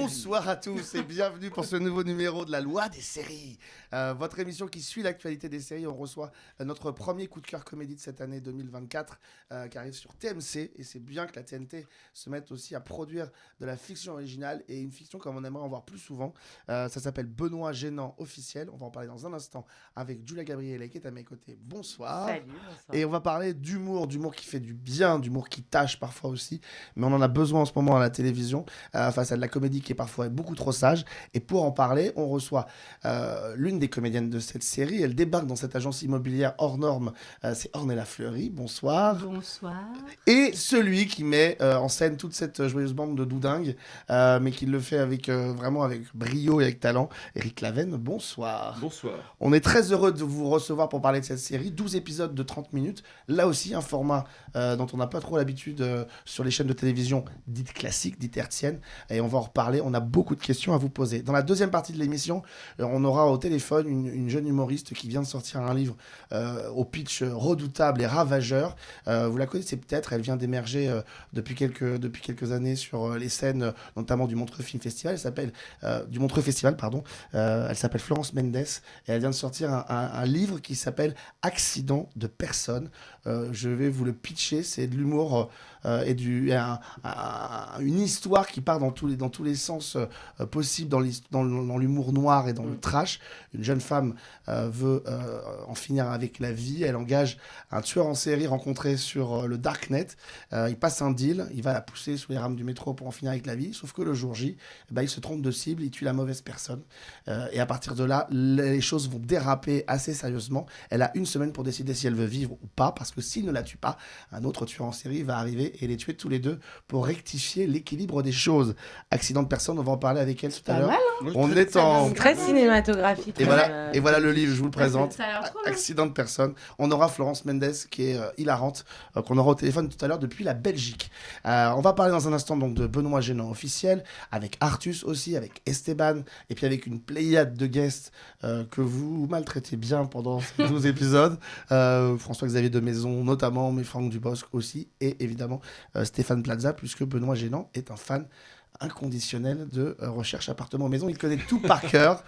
Bonsoir à tous et bienvenue pour ce nouveau numéro de la Loi des séries. Votre émission qui suit l'actualité des séries. On reçoit notre premier coup de cœur comédie de cette année 2024 qui arrive sur TMC. Et c'est bien que la TNT se mette aussi à produire de la fiction originale et une fiction comme on aimerait en voir plus souvent. Ça s'appelle Benoît Gênant officiel. On va en parler dans un instant avec Julia Gabriele qui est à mes côtés. Bonsoir. Salut, bonsoir. Et on va parler d'humour qui fait du bien, d'humour qui tâche parfois aussi. Mais on en a besoin en ce moment à la télévision face à de la comédie qui est parfois beaucoup trop sage. Et pour en parler, on reçoit l'une des comédiennes de cette série. Elle débarque dans cette agence immobilière hors norme. C'est Ornella Fleury. Bonsoir. Bonsoir. Et celui qui met en scène toute cette joyeuse bande de doudingues, mais qui le fait avec, vraiment avec brio et avec talent. Éric Lavenne, bonsoir. Bonsoir. On est très heureux de vous recevoir pour parler de cette série. 12 épisodes de 30 minutes. Là aussi, un format dont on n'a pas trop l'habitude sur les chaînes de télévision dites classiques, dites hertziennes. Et on va en reparler. On a beaucoup de questions à vous poser. Dans la deuxième partie de l'émission, on aura au téléphone une jeune humoriste qui vient de sortir un livre au pitch redoutable et ravageur. Vous la connaissez peut-être. Elle vient d'émerger depuis quelques années sur les scènes, notamment du Montreux Film Festival. Elle s'appelle du Montreux Festival, pardon. Elle s'appelle Florence Mendes et elle vient de sortir un livre qui s'appelle Accident de personne. Je vais vous le pitcher. C'est de l'humour et une histoire qui part dans tous les sens possibles dans l'humour noir et dans le trash. Une jeune femme veut en finir avec la vie. Elle engage un tueur en série rencontré sur le Darknet. Il passe un deal. Il va la pousser sous les rames du métro pour en finir avec la vie. Sauf que le jour J, il se trompe de cible. Il tue la mauvaise personne. Et à partir de là, les choses vont déraper assez sérieusement. Elle a une semaine pour décider si elle veut vivre ou pas. Parce que s'il ne la tue pas, un autre tueur en série va arriver et les tuer tous les deux pour rectifier l'équilibre des choses. Accident de personne, on va en parler avec elle tout à l'heure. On est en... Très cinématographique. Et voilà le livre, je vous le présente. Ça a l'air trop bien. Accident de personne. On aura Florence Mendes qui est hilarante, qu'on aura au téléphone tout à l'heure depuis la Belgique. On va parler dans un instant donc de Benoît Gênant officiel, avec Artus aussi, avec Esteban, et puis avec une pléiade de guests que vous maltraitez bien pendant ces 12 épisodes. François-Xavier de Maison notamment, mais Franck Dubosc aussi, et évidemment Stéphane Plaza, puisque Benoît Gênant est un fan inconditionnel de recherche appartement maison. Il connaît tout par cœur.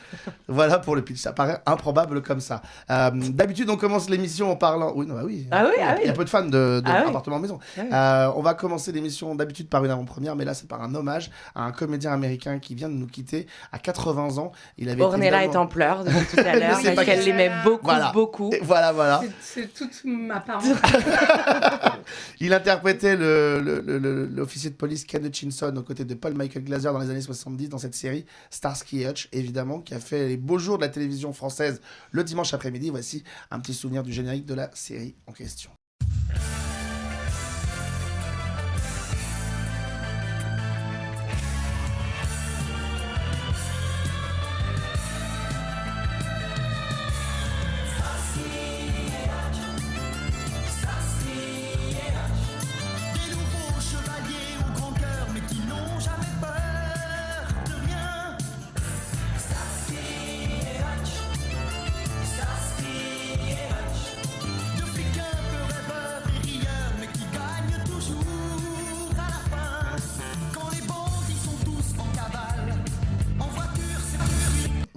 Voilà pour le pitch. Ça paraît improbable comme ça. D'habitude, on commence l'émission en parlant... Oui, oui. Il y a peu de fans de Ah oui. appartement maison. Ah oui. On va commencer l'émission d'habitude par une avant-première, mais là, c'est par un hommage à un comédien américain qui vient de nous quitter à 80 ans. Ornella est en pleurs depuis tout à l'heure C'est parce qu'elle l'aimait beaucoup, Voilà. beaucoup. Et voilà. C'est toute ma part. Il interprétait l'officier de police Ken Hutchinson aux côtés de Paul Michael Glaser dans les années 70 dans cette série Starsky et Hutch, évidemment, qui a fait les beaux jours de la télévision française le dimanche après-midi. Voici un petit souvenir du générique de la série en question.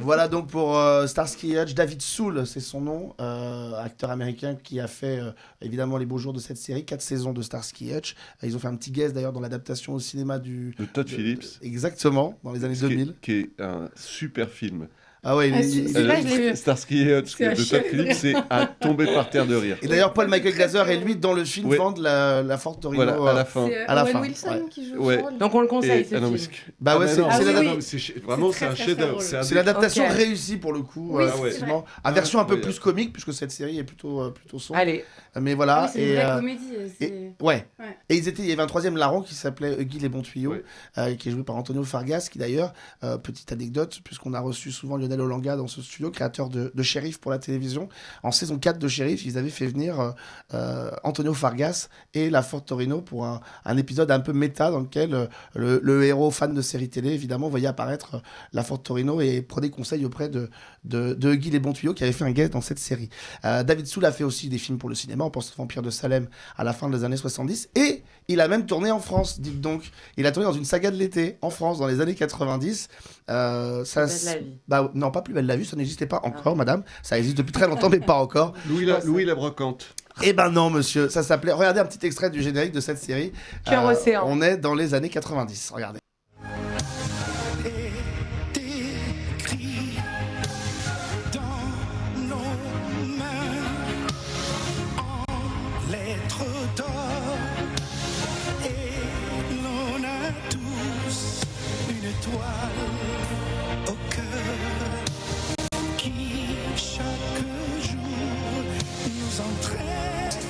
Voilà donc pour Starsky et Hutch. David Soul, c'est son nom, acteur américain qui a fait évidemment les beaux jours de cette série, 4 saisons de Starsky et Hutch. Ils ont fait un petit guest d'ailleurs dans l'adaptation au cinéma de Todd Phillips. Exactement, dans les années 2000. Qui est un super film. Ah ouais, Starsky et Hutch de Todd Phillips, c'est à tomber par terre de rire. Et d'ailleurs, Paul Michael Glaser et lui, dans le film, vendent la Ford Torino. Voilà, à la fin. C'est à la Owen fin, Wilson qui joue Ouais. son rôle. Donc on le conseille, ce film. Bah ouais, c'est vraiment C'est c'est un très, très chef-d'œuvre. drôle. c'est l'adaptation Ok. réussie pour le coup, Oui, c'est effectivement. vrai. À version un peu Incroyable. plus comique, puisque cette série est plutôt sombre. Allez, Mais voilà. Ah oui, c'est une vraie comédie. Ouais. Ouais. Et il y avait un troisième larron qui s'appelait Guy les bons tuyaux, Ouais. qui est joué par Antonio Fargas, qui d'ailleurs, petite anecdote, puisqu'on a reçu souvent Lionel Lionel Olanga dans ce studio, créateur de Shérif pour la télévision. En saison 4 de Shérif, ils avaient fait venir Antonio Fargas et La Fort Torino pour un épisode un peu méta dans lequel le héros fan de séries télé, évidemment, voyait apparaître La Fort Torino et prenait conseil auprès de Guy Les Bons Tuyaux qui avait fait un guest dans cette série. David Soul a fait aussi des films pour le cinéma, on pense au Vampire de Salem à la fin des années 70, et il a même tourné en France, dites donc. Il a tourné dans une saga de l'été en France dans les années 90. Belle la vie. Non, pas Plus belle la vie, ça n'existait pas encore, madame. Ça existe depuis très longtemps, mais pas encore. Louis la Brocante. Eh ben non, monsieur, ça s'appelait... Regardez un petit extrait du générique de cette série. Cœur océan. On est dans les années 90, regardez.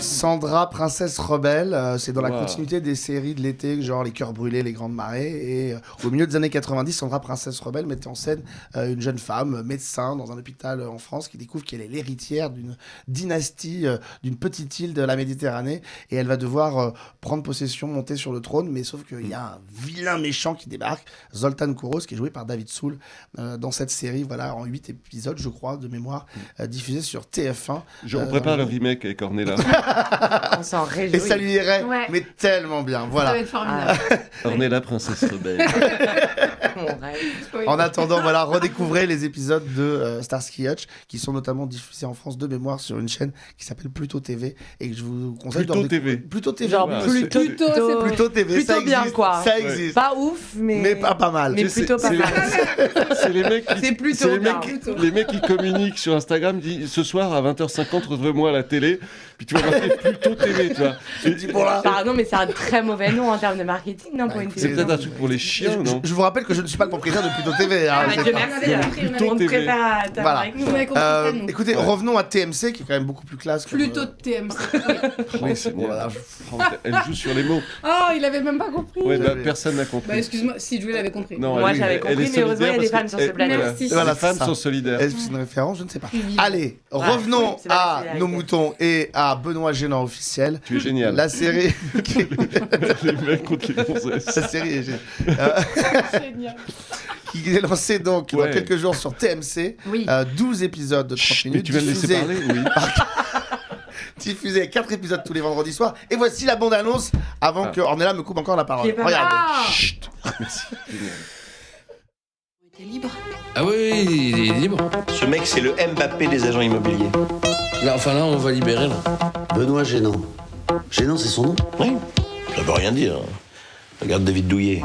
Sandra, princesse rebelle, c'est dans la continuité des séries de l'été, genre Les Cœurs Brûlés, Les Grandes Marées. Et au milieu des années 90, Sandra, princesse rebelle, mettait en scène une jeune femme, médecin, dans un hôpital en France, qui découvre qu'elle est l'héritière d'une dynastie, d'une petite île de la Méditerranée. Et elle va devoir prendre possession, monter sur le trône. Mais sauf qu'il y a un vilain méchant qui débarque, Zoltan Kouros, qui est joué par David Soul, dans cette série, voilà, en 8 épisodes, je crois, de mémoire, diffusée sur TF1. On prépare le remake avec Ornella. On s'en réjouit. Et ça lui irait, Ouais. mais tellement bien. Ça Voilà. va être formidable. Ornella, princesse rebelle. Mon rêve. Oui. En attendant, voilà, redécouvrez les épisodes de Starsky Hutch qui sont notamment diffusés en France de mémoire sur une chaîne qui s'appelle Pluto TV et que je vous conseille Pluto TV. Pluto TV. Genre Ouais, plutôt, c'est- Pluto TV, plutôt ça bien, existe, quoi. ça Ouais. existe. Pas ouf, Mais pas mal. Mais C'est- plutôt pas c'est- mal. C'est les mecs qui, C'est plutôt c'est les bien. mecs, les mecs qui communiquent sur Instagram disent ce soir à 20h50 retrouvez-moi à la télé, puis tu vas marquer Pluto TV, tu vois. Pardon, mais c'est un très mauvais nom en termes de marketing, non, pour une C'est télé. peut-être un truc pour les chiens, non? Je vous rappelle que je ne suis pas le propriétaire de Pluto TV. hein, Ah, c'est Dieu pas- merci. Plutôt On TV. préfère à ta Voilà. avec nous. Vous m'avez compris ça, nous. Écoutez, Ouais. revenons à TMC qui est quand même beaucoup plus classe. comme, Plutôt de TMC. Oui, c'est bon. Voilà. Elle joue sur les mots. Oh, il avait même pas compris. Ouais, bah, J'avais- personne n'a Bah, compris. excuse-moi, si Jules avait compris. Non, Moi, elle- j'avais elle compris, est mais heureusement, il y a des solidaire femmes sur parce ce que- plateau. Merci. Voilà, Les femmes c'est ça. sont solidaires. Est-ce que c'est une référence? Je ne sais pas. Évidemment. Allez, revenons oui, c'est la à solidarité. nos moutons et à Benoît Gênant officiel. Tu es génial. La série... Les mecs contre les gonzesses. La série est géniale. Génial. Qui est lancée donc Ouais. dans quelques jours sur TMC. Oui. 12 épisodes de 30 Chut, mais minutes. tu vas me laisser parler, oui. Diffusé 4 épisodes tous les vendredis soirs. Et voici la bande-annonce avant que Ornella me coupe encore la parole. Qui est pas Regardez. Ah Chut. Merci. Génial. T'es libre? Ah oui, il est libre. Ce mec, c'est le Mbappé des agents immobiliers. Là, enfin là, on va libérer là. Benoît Gênant. Gênant, c'est son nom? Oui, ça veut rien dire. Regarde David Douillet.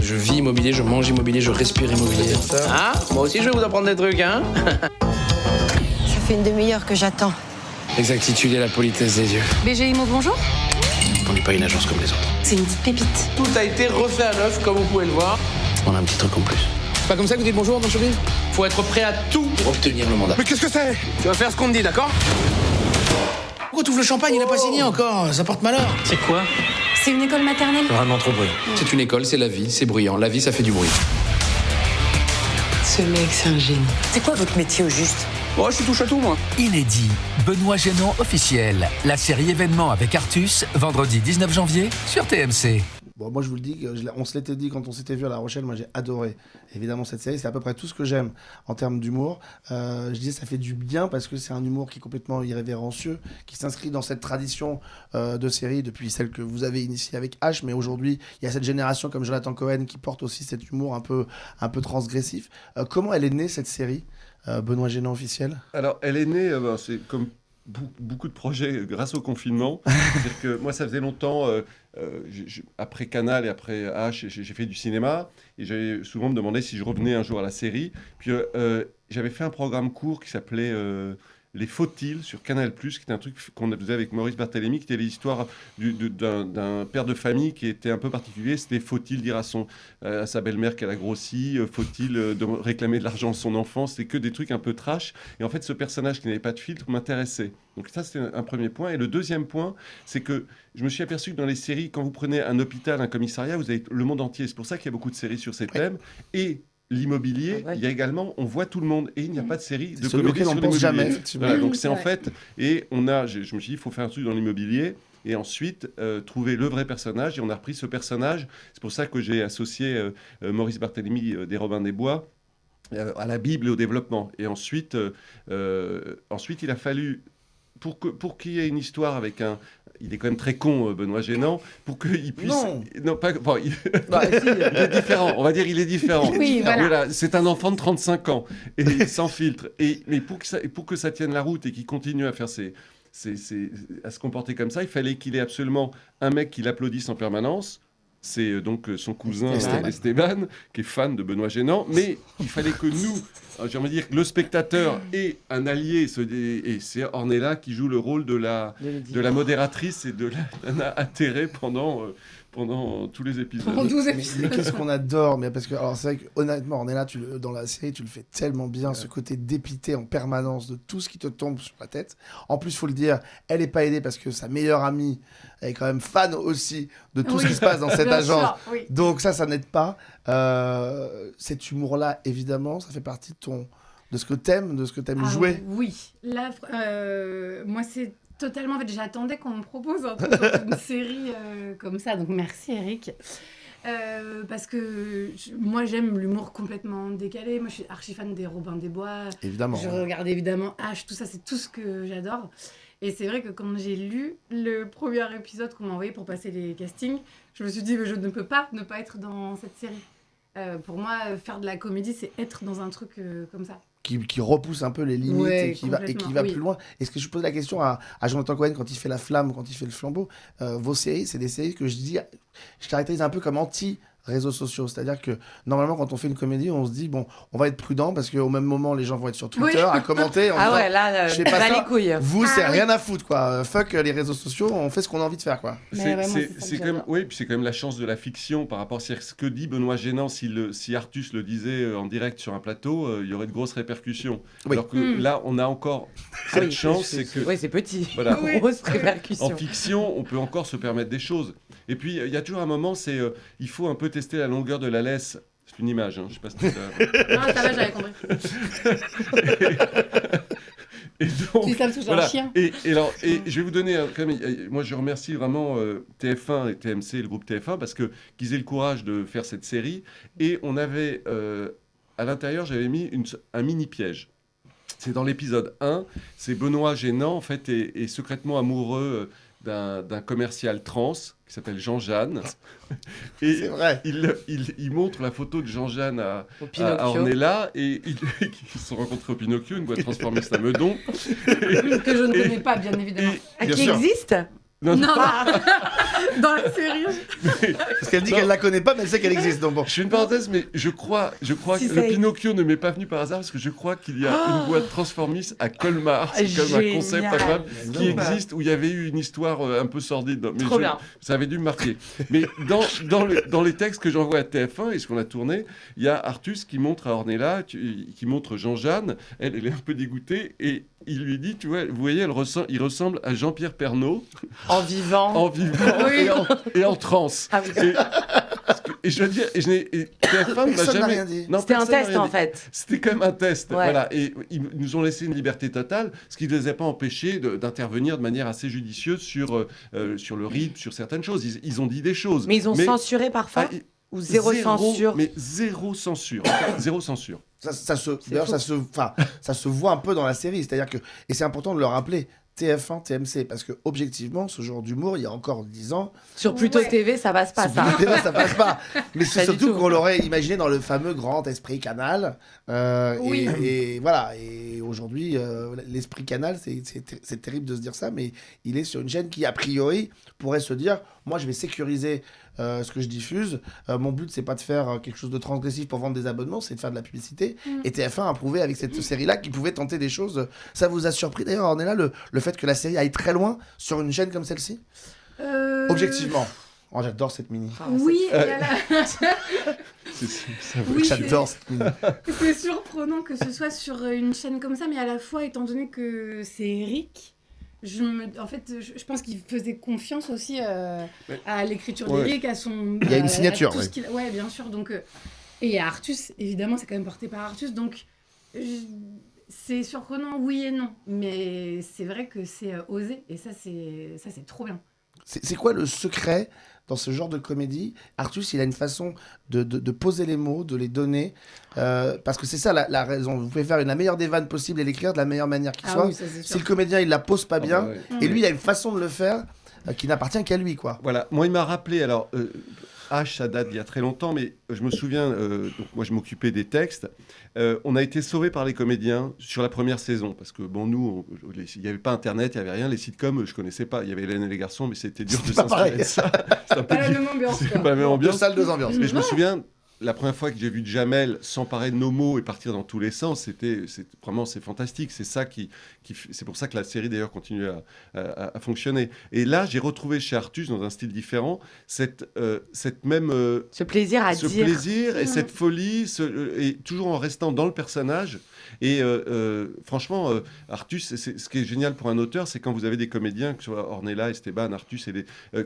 Je vis immobilier, je mange immobilier, je respire immobilier. Ah, moi aussi je vais vous apprendre des trucs, hein. Ça fait une demi-heure que j'attends. L'exactitude et la politesse des yeux. BG Immo, bonjour. On n'est pas une agence comme les autres. C'est une petite pépite. Tout a été refait à neuf, comme vous pouvez le voir. On a un petit truc en plus. C'est pas comme ça que vous dites bonjour dans le showbiz? Faut être prêt à tout pour obtenir le mandat. Mais qu'est-ce que c'est? Tu vas faire ce qu'on te dit, d'accord? Pourquoi t'ouvres le champagne? Il n'a pas signé encore, ça porte malheur. C'est quoi? C'est une école maternelle. Vraiment trop bruyant. C'est une école, c'est la vie, c'est bruyant. La vie, ça fait du bruit. Ce mec, c'est un génie. C'est quoi votre métier au juste? Oh, je suis touche à tout, moi. Inédit, Benoît Gênant officiel. La série événement avec Artus, vendredi 19 janvier sur TMC. Bon, moi je vous le dis, on se l'était dit quand on s'était vu à La Rochelle, moi j'ai adoré évidemment cette série, c'est à peu près tout ce que j'aime en termes d'humour. Je disais ça fait du bien parce que c'est un humour qui est complètement irrévérencieux, qui s'inscrit dans cette tradition de série depuis celle que vous avez initiée avec H, mais aujourd'hui il y a cette génération comme Jonathan Cohen qui porte aussi cet humour un peu transgressif. Comment elle est née cette série, Benoît Gênant officiel? Alors, elle est née, c'est comme beaucoup de projets grâce au confinement. C'est-à-dire que moi, ça faisait longtemps, après Canal et après H, j'ai fait du cinéma et j'avais souvent me demandé si je revenais un jour à la série. Puis j'avais fait un programme court qui s'appelait Les Faut-il sur Canal+, qui était un truc qu'on faisait avec Maurice Barthélémy, qui était l'histoire d'un père de famille qui était un peu particulier. C'était faut-il dire à sa belle-mère qu'elle a grossi, faut-il réclamer de l'argent de son enfant. C'était que des trucs un peu trash. Et en fait, ce personnage qui n'avait pas de filtre m'intéressait. Donc ça, c'était un premier point. Et le deuxième point, c'est que je me suis aperçu que dans les séries, quand vous prenez un hôpital, un commissariat, vous avez le monde entier. C'est pour ça qu'il y a beaucoup de séries sur ces thèmes. Et l'immobilier, il y a également, on voit tout le monde, et il n'y a pas de série de celui comédie auquel sur on pense l'immobilier. jamais, effectivement. Voilà, donc C'est c'est en vrai. fait, et je me suis dit, il faut faire un truc dans l'immobilier, et ensuite trouver le vrai personnage, et on a repris ce personnage. C'est pour ça que j'ai associé Maurice Barthélemy des Robins des Bois à la Bible et au développement. Et ensuite, il a fallu, pour qu'il y ait une histoire avec un... Il est quand même très con, Benoît Génant, pour qu'il puisse... Non, pas... Bon, il... bah, si. il est différent, on va dire il est différent. Oui, voilà. C'est un enfant de 35 ans, et sans filtre. Mais pour que ça tienne la route et qu'il continue à faire à se comporter comme ça, il fallait qu'il ait absolument un mec qui l'applaudisse en permanence. C'est donc son cousin Esteban, qui est fan de Benoît Génant. Mais il fallait que nous, j'ai envie de dire, le spectateur ait un allié. Et c'est Ornella qui joue le rôle de la modératrice et de la atterrée pendant tous les épisodes. Pendant 12 Mais épisodes. qu'est-ce qu'on adore, mais parce que alors c'est vrai que honnêtement Ornella, dans la série tu le fais tellement bien, ce côté dépité en permanence de tout ce qui te tombe sur la tête. En plus faut le dire, elle est pas aidée parce que sa meilleure amie est quand même fan aussi de tout ce qui se passe dans cette Bien agence. sûr, oui. Donc ça n'aide pas. Cet humour-là, évidemment, ça fait partie de ce que t'aimes, jouer. Oui. Là, moi, c'est totalement... En fait, j'attendais qu'on me propose un truc dans une série comme ça. Donc, merci, Eric. Parce que moi, j'aime l'humour complètement décalé. Moi, je suis archi fan des Robins des Bois. Évidemment. Je regarde évidemment H, tout ça, c'est tout ce que j'adore. Et c'est vrai que quand j'ai lu le premier épisode qu'on m'a envoyé pour passer les castings, je me suis dit, je ne peux pas ne pas être dans cette série. Pour moi, faire de la comédie, c'est être dans un truc comme ça. Qui repousse un peu les limites Ouais, et qui va complètement, plus loin. Est-ce que je pose la question à Jonathan Cohen quand il fait La Flamme, quand il fait Le Flambeau, vos séries, c'est des séries que je caractérise un peu comme anti-réseaux sociaux. C'est-à-dire que normalement, quand on fait une comédie, on se dit, bon, on va être prudent parce qu'au même moment, les gens vont être sur Twitter à commenter. En disant, là, je fais pas bas ça. les couilles. Vous, c'est rien à foutre, quoi. Fuck les réseaux sociaux, on fait ce qu'on a envie de faire, quoi. C'est quand même, oui, puis c'est quand même la chance de la fiction par rapport à ce que dit Benoît Génant. Si Artus le disait en direct sur un plateau, il y aurait de grosses répercussions. Oui. Alors que là, on a encore cette chance, c'est que Oui, c'est petit. Voilà. Grosse répercussion. en fiction, on peut encore se permettre des choses. Et puis, il y a toujours un moment, il faut un peu tester la longueur de la laisse. C'est une image, hein, je sais pas si tu Non, ça va, j'avais compris. Et donc, C'est ça, parce que j'ai un chien. Et je vais vous donner, moi je remercie vraiment TF1 et TMC, le groupe TF1, parce qu'ils aient le courage de faire cette série. Et on avait, à l'intérieur, j'avais mis un mini-piège. C'est dans l'épisode 1, c'est Benoît Génant, en fait, est secrètement amoureux d'un commercial trans qui s'appelle Jean-Jeanne. Et C'est vrai. il montre la photo de Jean-Jeanne à Ornella et ils se sont rencontrés au Pinocchio, une boîte transformiste à Meudon. Que je ne connais pas, bien évidemment. Bien Qui sûr. existe Non, dans la série. Parce qu'elle dit qu'elle la connaît pas, mais elle sait qu'elle existe. Donc bon. Je fais une parenthèse, mais je crois Si que ça le Pinocchio ne m'est pas venu par hasard parce que je crois qu'il y a une boîte transformiste à Colmar. C'est comme un concept Génial. incroyable qui existe où il y avait eu une histoire un peu sordide. Mais Trop bien. ça avait dû me marquer. Mais dans les textes que j'envoie à TF1 et ce qu'on a tourné, il y a Artus qui montre à Ornella, qui montre Jean-Jeanne. Elle est un peu dégoûtée et il lui dit, tu vois, vous voyez, il ressemble à Jean-Pierre Pernaut En vivant. en vivant et en transe. Ah oui. Et je veux dire, TF1 ne m'a Personne n'a jamais rien dit. Non, C'était un personne n'a test rien en dit. fait. C'était quand même un test, Ouais. voilà. Et ils nous ont laissé une liberté totale, ce qui ne les a pas empêchés d'intervenir de manière assez judicieuse sur le rythme, sur certaines choses. Ils ont dit des choses. Mais ils ont censuré parfois Ah, ou zéro censure. Mais zéro censure. Zéro censure. Ça se voit un peu dans la série. C'est-à-dire que, et c'est important de le rappeler, TF1, TMC, parce que objectivement, ce genre d'humour, il y a encore 10 ans, Sur Pluto Ouais. TV, ça passe pas sur ça. Pluto TV, ça passe pas. Mais c'est Pas du surtout tout. qu'on l'aurait imaginé dans le fameux grand esprit Canal. Oui. Et voilà. Et aujourd'hui, l'esprit Canal, c'est terrible de se dire ça, mais il est sur une chaîne qui, a priori, pourrait se dire, moi, je vais sécuriser ce que je diffuse. Mon but, c'est pas de faire quelque chose de transgressif pour vendre des abonnements, c'est de faire de la publicité. Et TF1 a prouvé avec cette série-là qu'il pouvait tenter des choses. Ça vous a surpris d'ailleurs, Ornella, le fait que la série aille très loin sur une chaîne comme celle-ci? Objectivement. Oh, j'adore cette mini. Oui, et Oui, J'adore cette mini. c'est surprenant que ce soit sur une chaîne comme ça, mais à la fois, étant donné que c'est Eric, en fait, je pense qu'il faisait confiance aussi à l'écriture Ouais. d'Eric, à son... Il y a une à signature, tout ce ouais. ouais, bien sûr. Donc, Et Artus, évidemment, c'est quand même porté par Artus, donc c'est surprenant, oui et non. Mais c'est vrai que c'est osé, et ça, c'est trop bien. C'est quoi le secret dans ce genre de comédie? Artus, il a une façon de poser les mots, de les donner, parce que c'est ça la raison. Vous pouvez faire la meilleure des vannes possibles et l'écrire de la meilleure manière qui soit. Oui, ça, c'est sûr. Si le comédien, il la pose pas bien, ouais. et lui, il a une façon de le faire qui n'appartient qu'à lui, quoi. Voilà, moi il m'a rappelé, alors H ça date d'il y a très longtemps, mais je me souviens, donc moi je m'occupais des textes, on a été sauvés par les comédiens sur la première saison, parce que bon nous, il n'y avait pas internet, il n'y avait rien, les sitcoms je connaissais pas, il y avait Hélène et les garçons, mais c'était dur de pas pareil. s'inspirer de ça. C'était un peu Pas la dur. même ambiance, C'est quoi. pas la même ambiance. Deux salles, deux ambiances. Mais je me souviens, la première fois que j'ai vu Jamel s'emparer de nos mots et partir dans tous les sens, c'est fantastique. C'est ça c'est pour ça que la série d'ailleurs continue à fonctionner. Et là, j'ai retrouvé chez Artus, dans un style différent, cette même Ce plaisir à ce dire. plaisir et cette folie, et toujours en restant dans le personnage. Et franchement, Artus, ce qui est génial pour un auteur, c'est quand vous avez des comédiens, que ce soit Ornella, Esteban, Artus,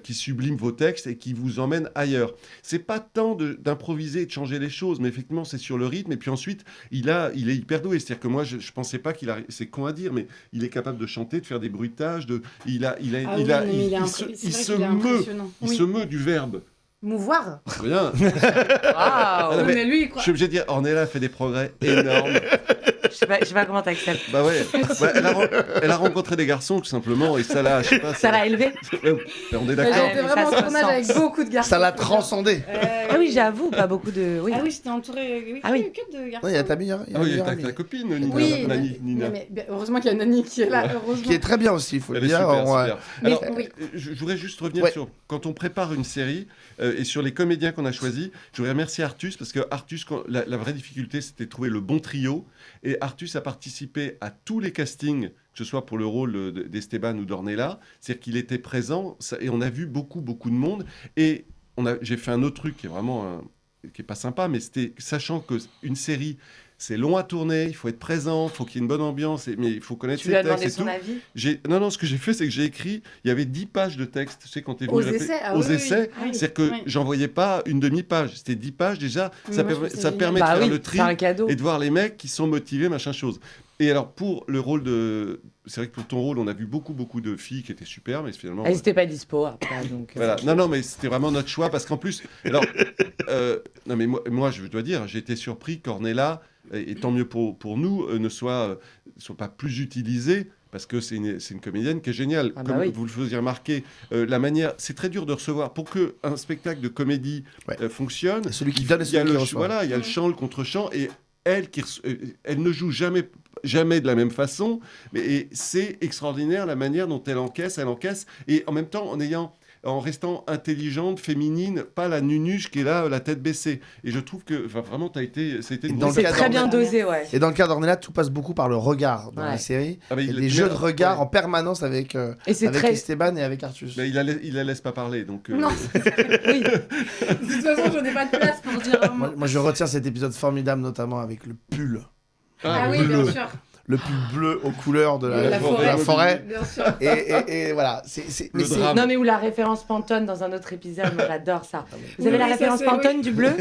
qui subliment vos textes et qui vous emmènent ailleurs. C'est pas tant d'improviser et de changer les choses, mais effectivement, c'est sur le rythme. Et puis ensuite, il est hyper doué. C'est-à-dire que moi, je pensais pas c'est con à dire, mais il est capable de chanter, de faire des bruitages, il se meut du verbe. Mouvoir. Rien. Waouh. Ah, Mais lui, il croit. Je suis obligé de dire, Ornella fait des progrès énormes. Je sais pas comment t'acceptes. Bah ouais. Bah, elle a rencontré des garçons tout simplement et ça l'a, je sais pas. Ça l'a élevé. On est Bah, d'accord. J'étais mais vraiment ça en se tournage ressent. avec beaucoup de garçons. Ça l'a transcendé. Ah oui, j'avoue, pas beaucoup de. Oui. Ah oui, j'étais entourée Ah oui. que de garçons. Il y a ta meilleure, Ah oui, meilleure ta amie. copine, Nina. Oui, Nina. mais heureusement qu'il y a Nani qui est là. Heureusement. Qui est très bien aussi, il faut le Elle est dire. super, Ouais. super. Mais Alors, oui. je voudrais juste revenir Ouais. sur quand on prépare une série et sur les comédiens qu'on a choisis. Je voudrais remercier Artus parce que Artus, la vraie difficulté, c'était de trouver le bon trio. Et Artus a participé à tous les castings, que ce soit pour le rôle d'Esteban ou d'Ornella. C'est-à-dire qu'il était présent et on a vu beaucoup de monde. Et j'ai fait un autre truc qui est vraiment qui est pas sympa, mais c'était sachant qu'une série, c'est long à tourner, il faut être présent, il faut qu'il y ait une bonne ambiance, mais il faut connaître Tu lui as ses textes demandé et son tout. avis. Non, ce que j'ai fait, c'est que j'ai écrit, il y avait 10 pages de texte, tu sais, quand tu es venu Aux répéter- essais, ah aux oui, oui. essais, Ah oui. c'est-à-dire que Oui. j'envoyais pas une demi-page, c'était 10 pages déjà, Mais ça, moi, je trouve ça ça génial. permet de Bah faire oui, le tri c'est un cadeau. et de voir les mecs qui sont motivés, machin chose. Et alors, pour le rôle de... C'est vrai que pour ton rôle, on a vu beaucoup de filles qui étaient super, mais finalement... Elles n'étaient pas dispo après, donc. Voilà. Non, mais c'était vraiment notre choix parce qu'en plus, alors, non mais moi, je dois dire, j'ai été surpris qu'Ornella, et tant mieux pour nous, ne soit pas plus utilisée. Parce que c'est une comédienne qui est géniale. Ah bah Comme oui. vous le faisiez remarquer, la manière, c'est très dur de recevoir. Pour qu'un spectacle de comédie fonctionne, Et celui qui donne et il y a celui qui le, reçoit. voilà, il y a le chant, le contre-chant, et elle elle ne joue jamais de la même façon, et c'est extraordinaire la manière dont elle encaisse, et en même temps en restant intelligente, féminine, pas la nunuche qui est là, la tête baissée. Et je trouve que vraiment, c'était une dans le C'est cas très bien d'Ornella- dosé, ouais. Et dans le cas d'Ornella, tout passe beaucoup par le regard dans Ouais. la série. Ah, mais Il y a il- des jeux de mais- regard ouais. en permanence avec Et c'est très. Esteban et avec Artus. Mais il la laisse pas parler, donc... Non, Oui. de toute façon, je n'ai pas de place pour dire un mot. Moi, je retiens cet épisode formidable, notamment avec le pull. Ah oui, bien sûr. Le pull bleu aux couleurs de La la forêt. Bien sûr. Et voilà. Mais Le c'est- drame. Non, mais ou la référence Pantone dans un autre épisode, moi j'adore ça. Vous avez Oui, la ça, référence c'est- Pantone oui. du bleu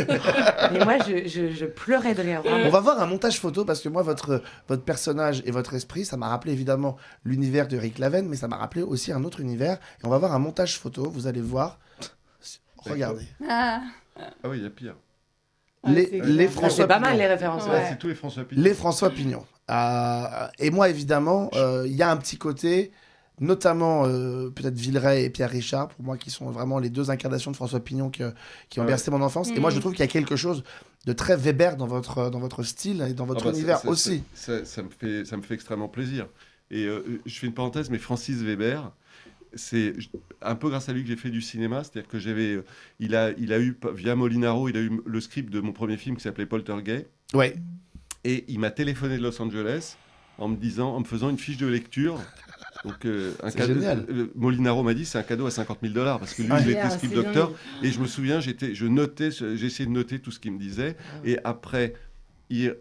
Mais moi je pleurais de rire. vraiment. On va voir un montage photo parce que moi, votre personnage et votre esprit, ça m'a rappelé évidemment l'univers de Rick Laven, mais ça m'a rappelé aussi un autre univers. Et on va voir un montage photo, vous allez voir. Regardez. Ah. Ah oui, il y a pire. Les c'est les clair. François C'est pas mal Pignon. les références. Ouais. ouais. C'est tous les François Pignon. Les François Pignon. Et moi, évidemment, il y a un petit côté, notamment peut-être Villeray et Pierre Richard, pour moi, qui sont vraiment les deux incarnations de François Pignon qui ont Ouais. bercé mon enfance. Et moi, je trouve qu'il y a quelque chose de très Weber dans votre style et dans votre Ah bah, univers ça- aussi. ça me fait extrêmement plaisir. Et je fais une parenthèse, mais Francis Weber, c'est un peu grâce à lui que j'ai fait du cinéma. C'est-à-dire que il a eu, via Molinaro, il a eu le script de mon premier film qui s'appelait Poltergeist. Ouais. Et il m'a téléphoné de Los Angeles en me faisant une fiche de lecture. Donc, un C'est cadeau. génial. Molinaro m'a dit c'est un cadeau à 50 000 $, parce que lui, Ah, il Ah, était c'est script dingue. docteur. Et je me souviens, j'ai essayé de noter tout ce qu'il me disait. Et après, il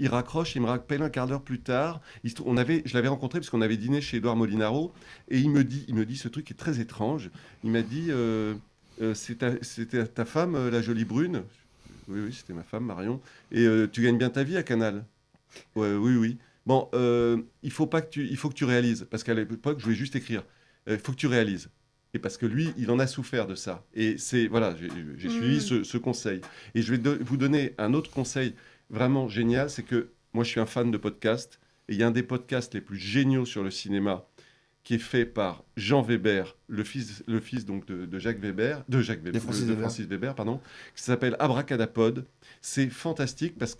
raccroche, il me rappelle un quart d'heure plus tard. Je l'avais rencontré parce qu'on avait dîné chez Édouard Molinaro. Et il me dit ce truc qui est très étrange. Il m'a dit c'était ta femme, la jolie brune. Oui, c'était ma femme, Marion. Et tu gagnes bien ta vie à Canal. Ouais, oui. Bon, il faut que tu réalises. Parce qu'à l'époque, je voulais juste écrire. Il faut que tu réalises. Et parce que lui, il en a souffert de ça. Et j'ai suivi ce conseil. Et je vais vous donner un autre conseil vraiment génial. C'est que moi, je suis un fan de podcasts. Et il y a un des podcasts les plus géniaux sur le cinéma qui est fait par Jean Weber, le fils donc de Francis Weber, pardon, qui s'appelle Abracadapod. C'est fantastique parce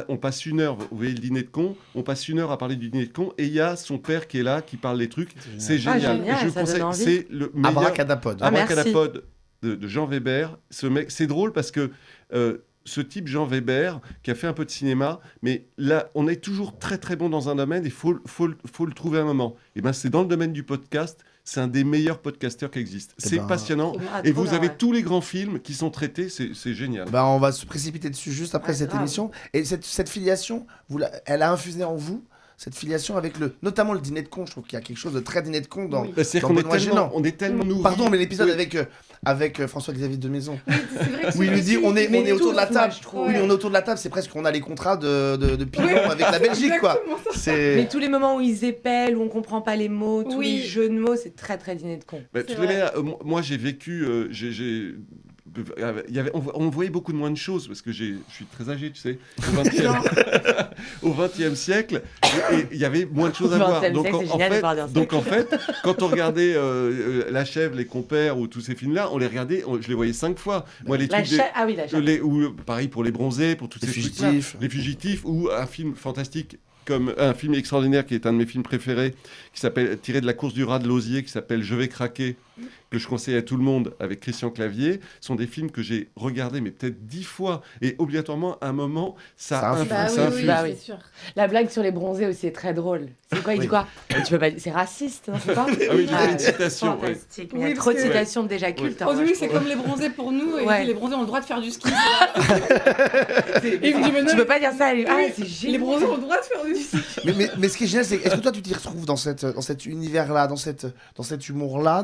on passe une heure, vous voyez le dîner de con, on passe une heure à parler du dîner de con et il y a son père qui est là, qui parle des trucs. C'est génial. Génial, Je ça conseille, donne envie. c'est le meilleur. Abracadapod. Abracadapod de Jean Weber. Ce mec, c'est drôle parce que ce type Jean Weber, qui a fait un peu de cinéma, mais là, on est toujours très très bon dans un domaine et il faut le trouver un moment. Et ben, c'est dans le domaine du podcast, c'est un des meilleurs podcasteurs qui existent. C'est passionnant. Et vous avez tous les grands films qui sont traités, c'est génial. Bah, on va se précipiter dessus juste après cette émission. Et cette filiation, elle a infusé en vous cette filiation avec notamment le dîner de con. Je trouve qu'il y a quelque chose de très dîner de con dans Benoît Gênant. On est tellement nourris. Pardon, mais l'épisode avec François-Xavier de Maison. Oui, c'est vrai que Où il lui dit on est autour de la table. trouve. Oui, on est autour de la table, c'est presque qu'on a les contrats de pignon avec la Belgique, quoi. Mais tous les moments où ils épellent, où on comprend pas les mots, tous les jeux de mots, c'est très très dîner de con. Moi, j'ai vécu. On voyait beaucoup de moins de choses parce que je suis très âgé, tu sais, au XXe siècle, il y avait moins de choses à voir. Donc en fait, quand on regardait La Chèvre, Les Compères ou tous ces films-là, on les regardait, je les voyais 5 fois. Moi, La Chèvre. Ou pareil pour Les Bronzés, pour tous ces trucs-là, Les Fugitifs, ou un film fantastique. Comme un film extraordinaire qui est un de mes films préférés, qui s'appelle tiré de La course du rat de Lausier, qui s'appelle Je vais craquer, que je conseille à tout le monde, avec Christian Clavier, sont des films que j'ai regardés mais peut-être 10 fois, et obligatoirement à un moment ça influe. Oui, c'est sûr. La blague sur les bronzés aussi est très drôle. C'est quoi, il dit quoi? Tu peux pas, c'est raciste, non, c'est pas? Ah oui, il y a une citation. Fantastique. Il y a trop de citations déjà cultes. Aujourd'hui, c'est comme les bronzés pour nous, et les bronzés ont le droit de faire du ski. Tu peux pas dire ça. C'est génial. Les bronzés ont le droit de faire du ski. Mais ce qui est génial, c'est est-ce que toi tu t'y retrouves dans cet univers-là, dans cet humour-là,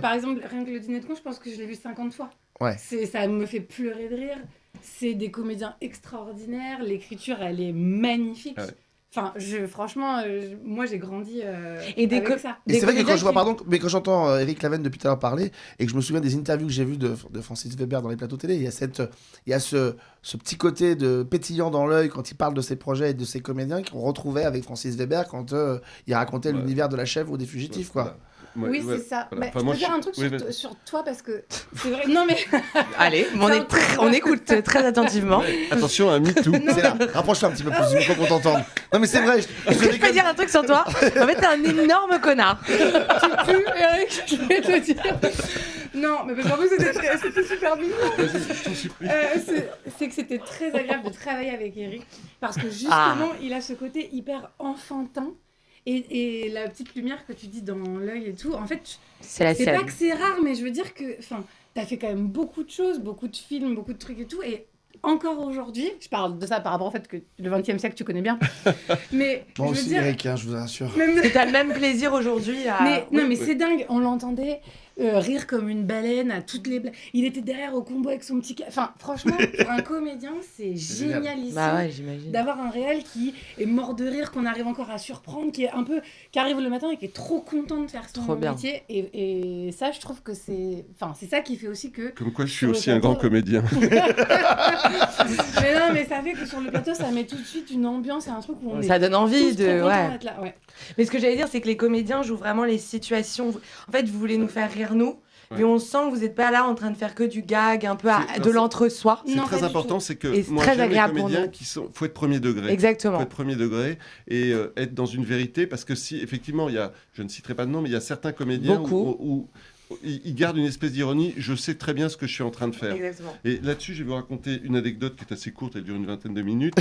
Par exemple, rien que le dîner de con, je pense que je l'ai vu 50 fois. Ouais. Ça me fait pleurer de rire. C'est des comédiens extraordinaires. L'écriture, elle est magnifique. Ouais. Enfin, franchement, moi j'ai grandi avec ça. Et c'est vrai que quand j'entends Eric Laven depuis tout à l'heure parler, et que je me souviens des interviews que j'ai vues de Francis Weber dans les plateaux télé, il y a ce petit côté de pétillant dans l'œil quand il parle de ses projets et de ses comédiens qu'on retrouvait avec Francis Weber quand il racontait l'univers de La Chèvre ou des Fugitifs, quoi. Oui, c'est ça. Voilà. Je peux dire un truc sur toi parce que c'est vrai. Non, mais. Allez, on écoute très attentivement. Attention à MeToo. C'est là, rapproche-toi un petit peu plus du micro qu'on t'entende. Non, mais c'est vrai. Est-ce que je peux dire un truc sur toi? En fait, t'es un énorme connard. Tu pues, Eric, je vais te dire. Non, mais parce qu'en plus, c'était super mignon. C'est que c'était très agréable de travailler avec Eric parce que justement, il a ce côté hyper enfantin. Et la petite lumière que tu dis dans l'œil et tout, en fait, c'est pas que c'est rare, mais je veux dire que t'as fait quand même beaucoup de choses, beaucoup de films, beaucoup de trucs et tout, et encore aujourd'hui, je parle de ça par rapport au fait que le XXe siècle, tu connais bien, mais moi je aussi, veux dire, Eric, je vous rassure. Que t'as le même plaisir aujourd'hui à... Mais c'est dingue, on l'entendait rire comme une baleine à toutes les blagues. Il était derrière au combo avec son petit... Enfin, franchement, pour un comédien, c'est génialissime d'avoir un réel qui est mort de rire, qu'on arrive encore à surprendre, qui arrive le matin et qui est trop content de faire son métier. Et ça, je trouve que c'est ça qui fait aussi que... Comme quoi, je suis aussi un grand comédien. Mais non, mais ça fait que sur le plateau, ça met tout de suite une ambiance et un truc où on ça donne envie de... d'être là. Ouais. Mais ce que j'allais dire, c'est que les comédiens jouent vraiment les situations. En fait, vous voulez nous faire rire, nous, mais on sent que vous n'êtes pas là en train de faire que du gag, un peu de l'entre-soi. C'est très important, c'est que moi, j'aime les comédiens faut être premier degré. Exactement. Faut être premier degré et être dans une vérité, parce que si, effectivement, je ne citerai pas de nom, mais il y a certains comédiens où il garde une espèce d'ironie. Je sais très bien ce que je suis en train de faire. Exactement. Et là-dessus, je vais vous raconter une anecdote qui est assez courte, elle dure une vingtaine de minutes.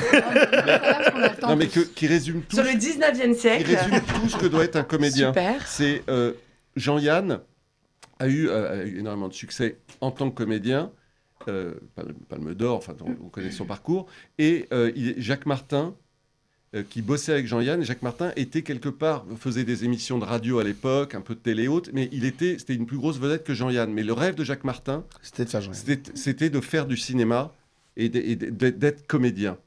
Mais qui résume tout. Sur le 19e siècle. Qui résume tout ce que doit être un comédien. Super. C'est Jean-Yann a eu énormément de succès en tant que comédien. Palme d'Or, enfin, on connaît son parcours. Et Jacques Martin, qui bossait avec Jean-Yann. Et Jacques Martin était quelque part, faisait des émissions de radio à l'époque, un peu de télé haute, mais c'était une plus grosse vedette que Jean-Yann. Mais le rêve de Jacques Martin, c'était de faire Jean-Yann. C'était de faire du cinéma et d'être comédien.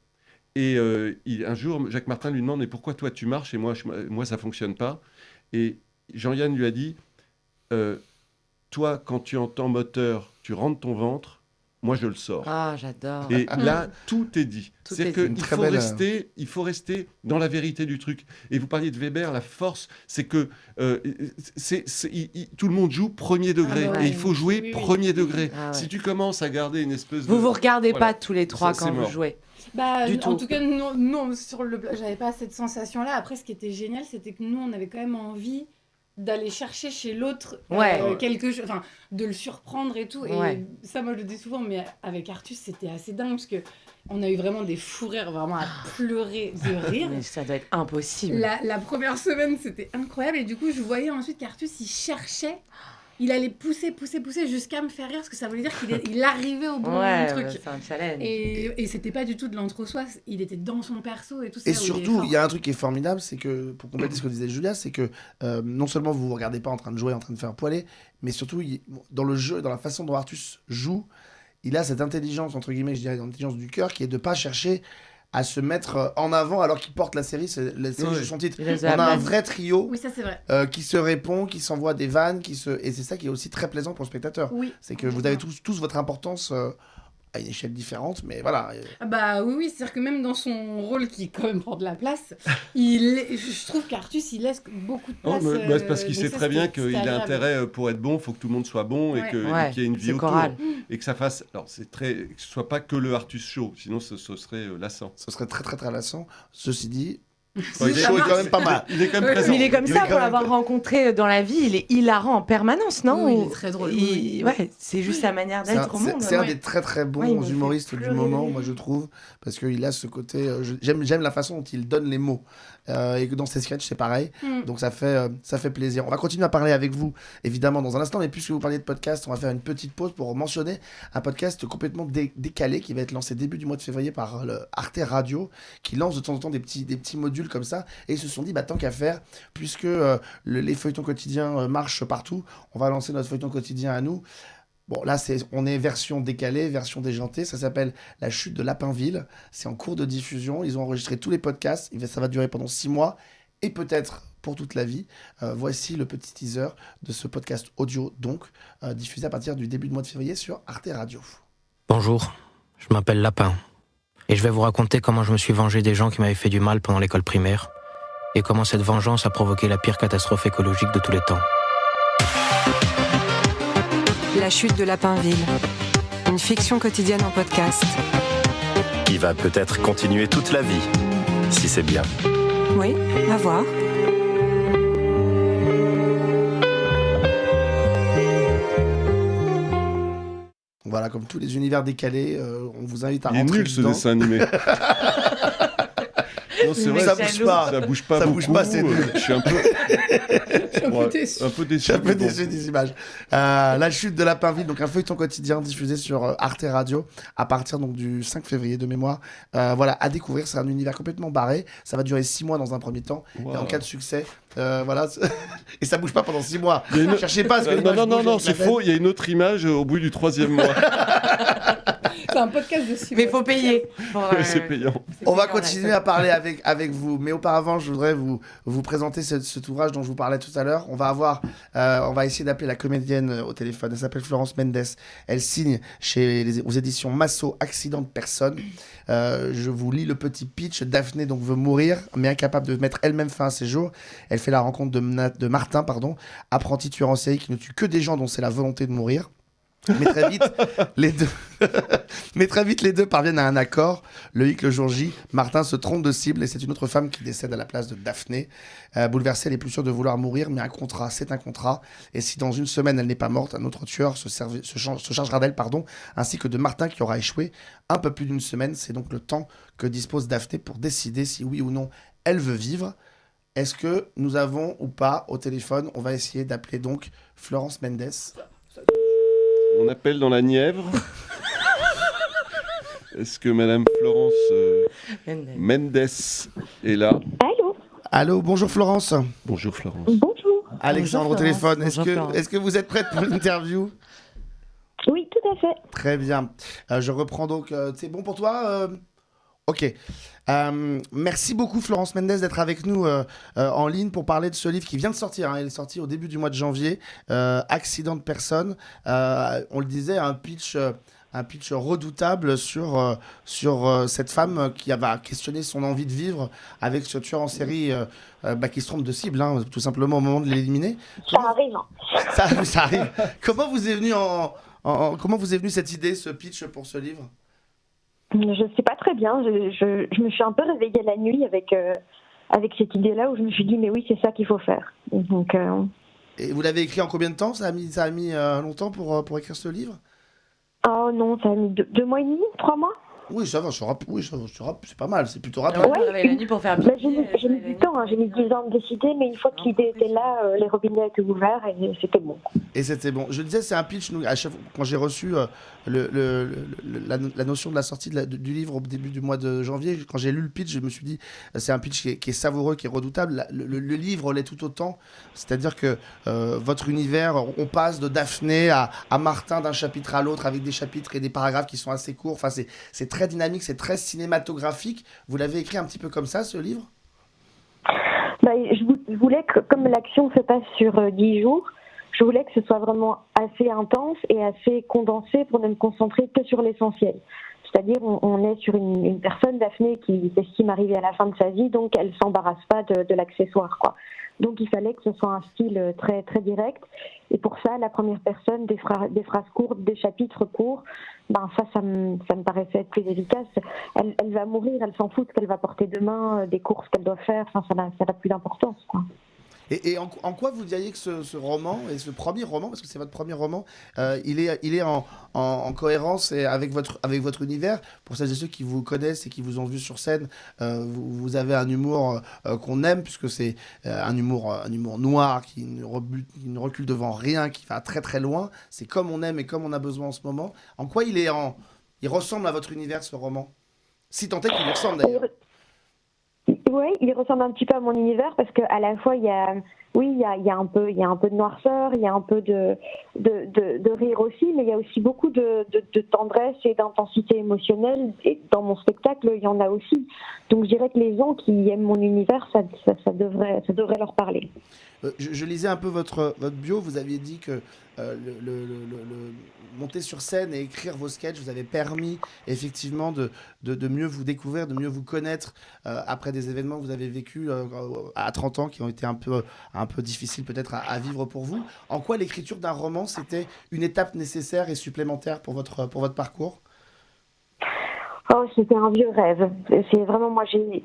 Et un jour, Jacques Martin lui demande « Mais pourquoi toi tu marches et moi ça ne fonctionne pas ?» Et Jean-Yann lui a dit « Toi, quand tu entends moteur, tu rentres ton ventre, moi je le sors. » Ah, j'adore. Et là, tout est dit. Tout C'est-à-dire est dit. qu'il faut rester dans la vérité du truc. Et vous parliez de Weber, la force, c'est que tout le monde joue premier degré. Ah bah ouais. Et il faut jouer Oui. premier degré. Ah ouais. Si tu commences à garder une espèce de... Vous regardez Voilà. pas tous les trois Ça, quand c'est vous mort. jouez. Bah, Du en tout. tout cas, non, sur le j'avais pas cette sensation-là. Après, ce qui était génial, c'était que nous, on avait quand même envie d'aller chercher chez l'autre Ouais. quelque chose, enfin, de le surprendre et tout. Ouais. Et ça, moi, je le dis souvent, mais avec Artus, c'était assez dingue parce que on a eu vraiment des fous rires, vraiment à pleurer de rire. Mais ça doit être impossible. La première semaine, c'était incroyable. Et du coup, je voyais ensuite qu'Artus, il cherchait. Il allait pousser jusqu'à me faire rire parce que ça voulait dire qu'il arrivait au bon Ouais, truc. c'est un challenge. Et c'était pas du tout de l'entre-soi, il était dans son perso et tout ça. Et surtout, il y a un truc qui est formidable, c'est que, pour compléter ce que disait Julia, c'est que non seulement vous ne vous regardez pas en train de jouer, en train de faire poiler, mais surtout, dans le jeu, dans la façon dont Artus joue, il a cette intelligence, entre guillemets, je dirais, l'intelligence du cœur, qui est de ne pas chercher à se mettre en avant alors qu'il porte la série, c'est la série de son titre. On a un vrai trio Oui, ça c'est vrai. qui se répond, qui s'envoie des vannes, et c'est ça qui est aussi très plaisant pour le spectateur. Oui. C'est que vous avez tous votre importance à une échelle différente, mais voilà. Bah oui, c'est-à-dire que même dans son rôle qui quand même prend de la place, je trouve qu'Artus, il laisse beaucoup de place. C'est parce qu'il sait très bien qu'il a intérêt, pour être bon, il faut que tout le monde soit bon et qu'il y ait une vie autour. Et que ça fasse... Alors, que ce soit pas que le Artus Show, sinon ce serait lassant. Ce serait très très très lassant. Ceci dit... Il est quand même pas mal. Il est quand même présent. Mais il est comme ça, pour l'avoir rencontré dans la vie, il est hilarant en permanence, non? Oui, il est très drôle. Ouais, c'est juste sa manière d'être au monde. C'est un des très très bons humoristes du moment, moi je trouve, parce qu'il a ce côté... J'aime la façon dont il donne les mots. Et que dans ses sketchs, c'est pareil. Donc ça fait plaisir. On va continuer à parler avec vous, évidemment, dans un instant. Mais puisque vous parliez de podcast, on va faire une petite pause pour mentionner un podcast complètement décalé qui va être lancé début du mois de février par le Arte Radio, qui lance de temps en temps des petits modules comme ça. Et ils se sont dit, tant qu'à faire, puisque les feuilletons quotidiens marchent partout, on va lancer notre feuilleton quotidien à nous. Bon, là, on est version décalée, version déjantée. Ça s'appelle La chute de Lapinville. C'est en cours de diffusion. Ils ont enregistré tous les podcasts. Ça va durer pendant 6 mois et peut-être pour toute la vie. Voici le petit teaser de ce podcast audio, donc, diffusé à partir du début du mois de février sur Arte Radio. Bonjour, je m'appelle Lapin. Et je vais vous raconter comment je me suis vengé des gens qui m'avaient fait du mal pendant l'école primaire. Et comment cette vengeance a provoqué la pire catastrophe écologique de tous les temps. La chute de Lapinville, une fiction quotidienne en podcast. Qui va peut-être continuer toute la vie, si c'est bien. Oui, à voir. Voilà, comme tous les univers décalés, on vous invite à rentrer dedans. Il est nul ce dessin animé. Non, c'est vrai, ça bouge pas. Ça bouge pas. Ça beaucoup. bouge pas, c'est nul. Je suis un peu déçu. Je suis un peu déçu des images. La chute de Lapinville, donc un feuilleton quotidien diffusé sur Arte Radio à partir donc du 5 février de mémoire. Voilà, à découvrir. C'est un univers complètement barré. Ça va durer 6 mois dans un premier temps. Wow. Et en cas de succès, voilà. Et ça bouge pas pendant 6 mois. Cherchez pas. Non, c'est faux. Il y a une autre image au bout du 3e mois. C'est un podcast de 6 mois. Mais il faut payer. C'est payant. On va continuer à parler avec vous. Mais auparavant, je voudrais vous présenter cet ouvrage dont je vous parlais tout à l'heure. On va essayer d'appeler la comédienne au téléphone. Elle s'appelle Florence Mendes. Elle signe aux éditions Massot, Accident de personne. Je vous lis le petit pitch. Daphné donc veut mourir, mais incapable de mettre elle-même fin à ses jours. Elle fait la rencontre de Martin, apprenti tueur en série qui ne tue que des gens dont c'est la volonté de mourir. Mais très vite, les deux parviennent à un accord. Le hic, le jour J, Martin se trompe de cible et c'est une autre femme qui décède à la place de Daphné. Bouleversée, elle est plus sûre de vouloir mourir, mais un contrat, c'est un contrat. Et si dans une semaine, elle n'est pas morte, un autre tueur se chargera d'elle, ainsi que de Martin qui aura échoué un peu plus d'une semaine. C'est donc le temps que dispose Daphné pour décider si oui ou non elle veut vivre. Est-ce que nous avons ou pas au téléphone, on va essayer d'appeler donc Florence Mendes. On appelle dans la Nièvre. Est-ce que Madame Florence Mendes est là? Allô, bonjour Florence. Bonjour Florence. Bonjour. Alexandre bonjour, au téléphone. Florence. Est-ce que vous êtes prête pour l'interview? Oui, tout à fait. Très bien. Je reprends donc. C'est bon pour toi Ok. Merci beaucoup Florence Mendes d'être avec nous en ligne pour parler de ce livre qui vient de sortir. Il est sorti au début du mois de janvier. Accident de personne. On le disait, un pitch redoutable sur cette femme qui va questionner son envie de vivre avec ce tueur en série qui se trompe de cible, tout simplement au moment de l'éliminer. Ça arrive. Ça arrive. Comment vous est venue cette idée, ce pitch pour ce livre ? Je sais pas très bien. Je me suis un peu réveillée la nuit avec cette idée-là où je me suis dit mais oui, c'est ça qu'il faut faire. Donc. Et vous l'avez écrit en combien de temps ? Ça a mis longtemps pour écrire ce livre ? Oh non, ça a mis 2 mois et demi, 3 mois. Oui, ça va, c'est pas mal, c'est plutôt rapide. Ouais, la nuit pour faire j'ai mis du temps, j'ai mis 10 ans à me décider, mais une fois que l'idée était là, les robinets étaient ouverts et c'était bon. Et c'était bon. Je disais, c'est un pitch, à chaque fois, quand j'ai reçu la notion de la sortie du livre au début du mois de janvier, quand j'ai lu le pitch, je me suis dit, c'est un pitch qui est savoureux, qui est redoutable. Le livre l'est tout autant, c'est-à-dire que votre univers, on passe de Daphné à Martin d'un chapitre à l'autre, avec des chapitres et des paragraphes qui sont assez courts. Enfin, c'est très dynamique, c'est très cinématographique. Vous l'avez écrit un petit peu comme ça, ce livre ? Je voulais que, comme l'action se passe sur 10 jours, je voulais que ce soit vraiment assez intense et assez condensé pour ne me concentrer que sur l'essentiel. C'est-à-dire, on est sur une personne, Daphné, qui estime arriver à la fin de sa vie, donc elle ne s'embarrasse pas de l'accessoire, quoi. Donc il fallait que ce soit un style très, très direct. Et pour ça, la première personne, des phrases courtes, des chapitres courts, ça me paraissait être plus efficace. Elle va mourir, elle s'en fout de ce qu'elle va porter demain, des courses qu'elle doit faire, ça n'a plus d'importance, quoi. Et en quoi vous diriez que ce roman, et ce premier roman, parce que c'est votre premier roman, il est en cohérence avec votre univers. Pour celles et ceux qui vous connaissent et qui vous ont vu sur scène, vous avez un humour qu'on aime, puisque c'est un humour noir qui ne recule devant rien, qui va très très loin. C'est comme on aime et comme on a besoin en ce moment. En quoi il ressemble à votre univers, ce roman ? Si tant est qu'il y ressemble d'ailleurs. Oui, il ressemble un petit peu à mon univers parce qu'à la fois il y a un peu de noirceur, il y a un peu de rire aussi, mais il y a aussi beaucoup de tendresse et d'intensité émotionnelle. Et dans mon spectacle, il y en a aussi. Donc je dirais que les gens qui aiment mon univers, ça devrait leur parler. Je lisais un peu votre bio. Vous aviez dit que monter sur scène et écrire vos sketchs vous avez permis effectivement de mieux vous découvrir, de mieux vous connaître après des événements que vous avez vécus à 30 ans qui ont été un peu difficiles peut-être à vivre pour vous. En quoi l'écriture d'un roman, c'était une étape nécessaire et supplémentaire pour votre parcours ? Oh, c'était un vieux rêve. C'est vraiment moi j'ai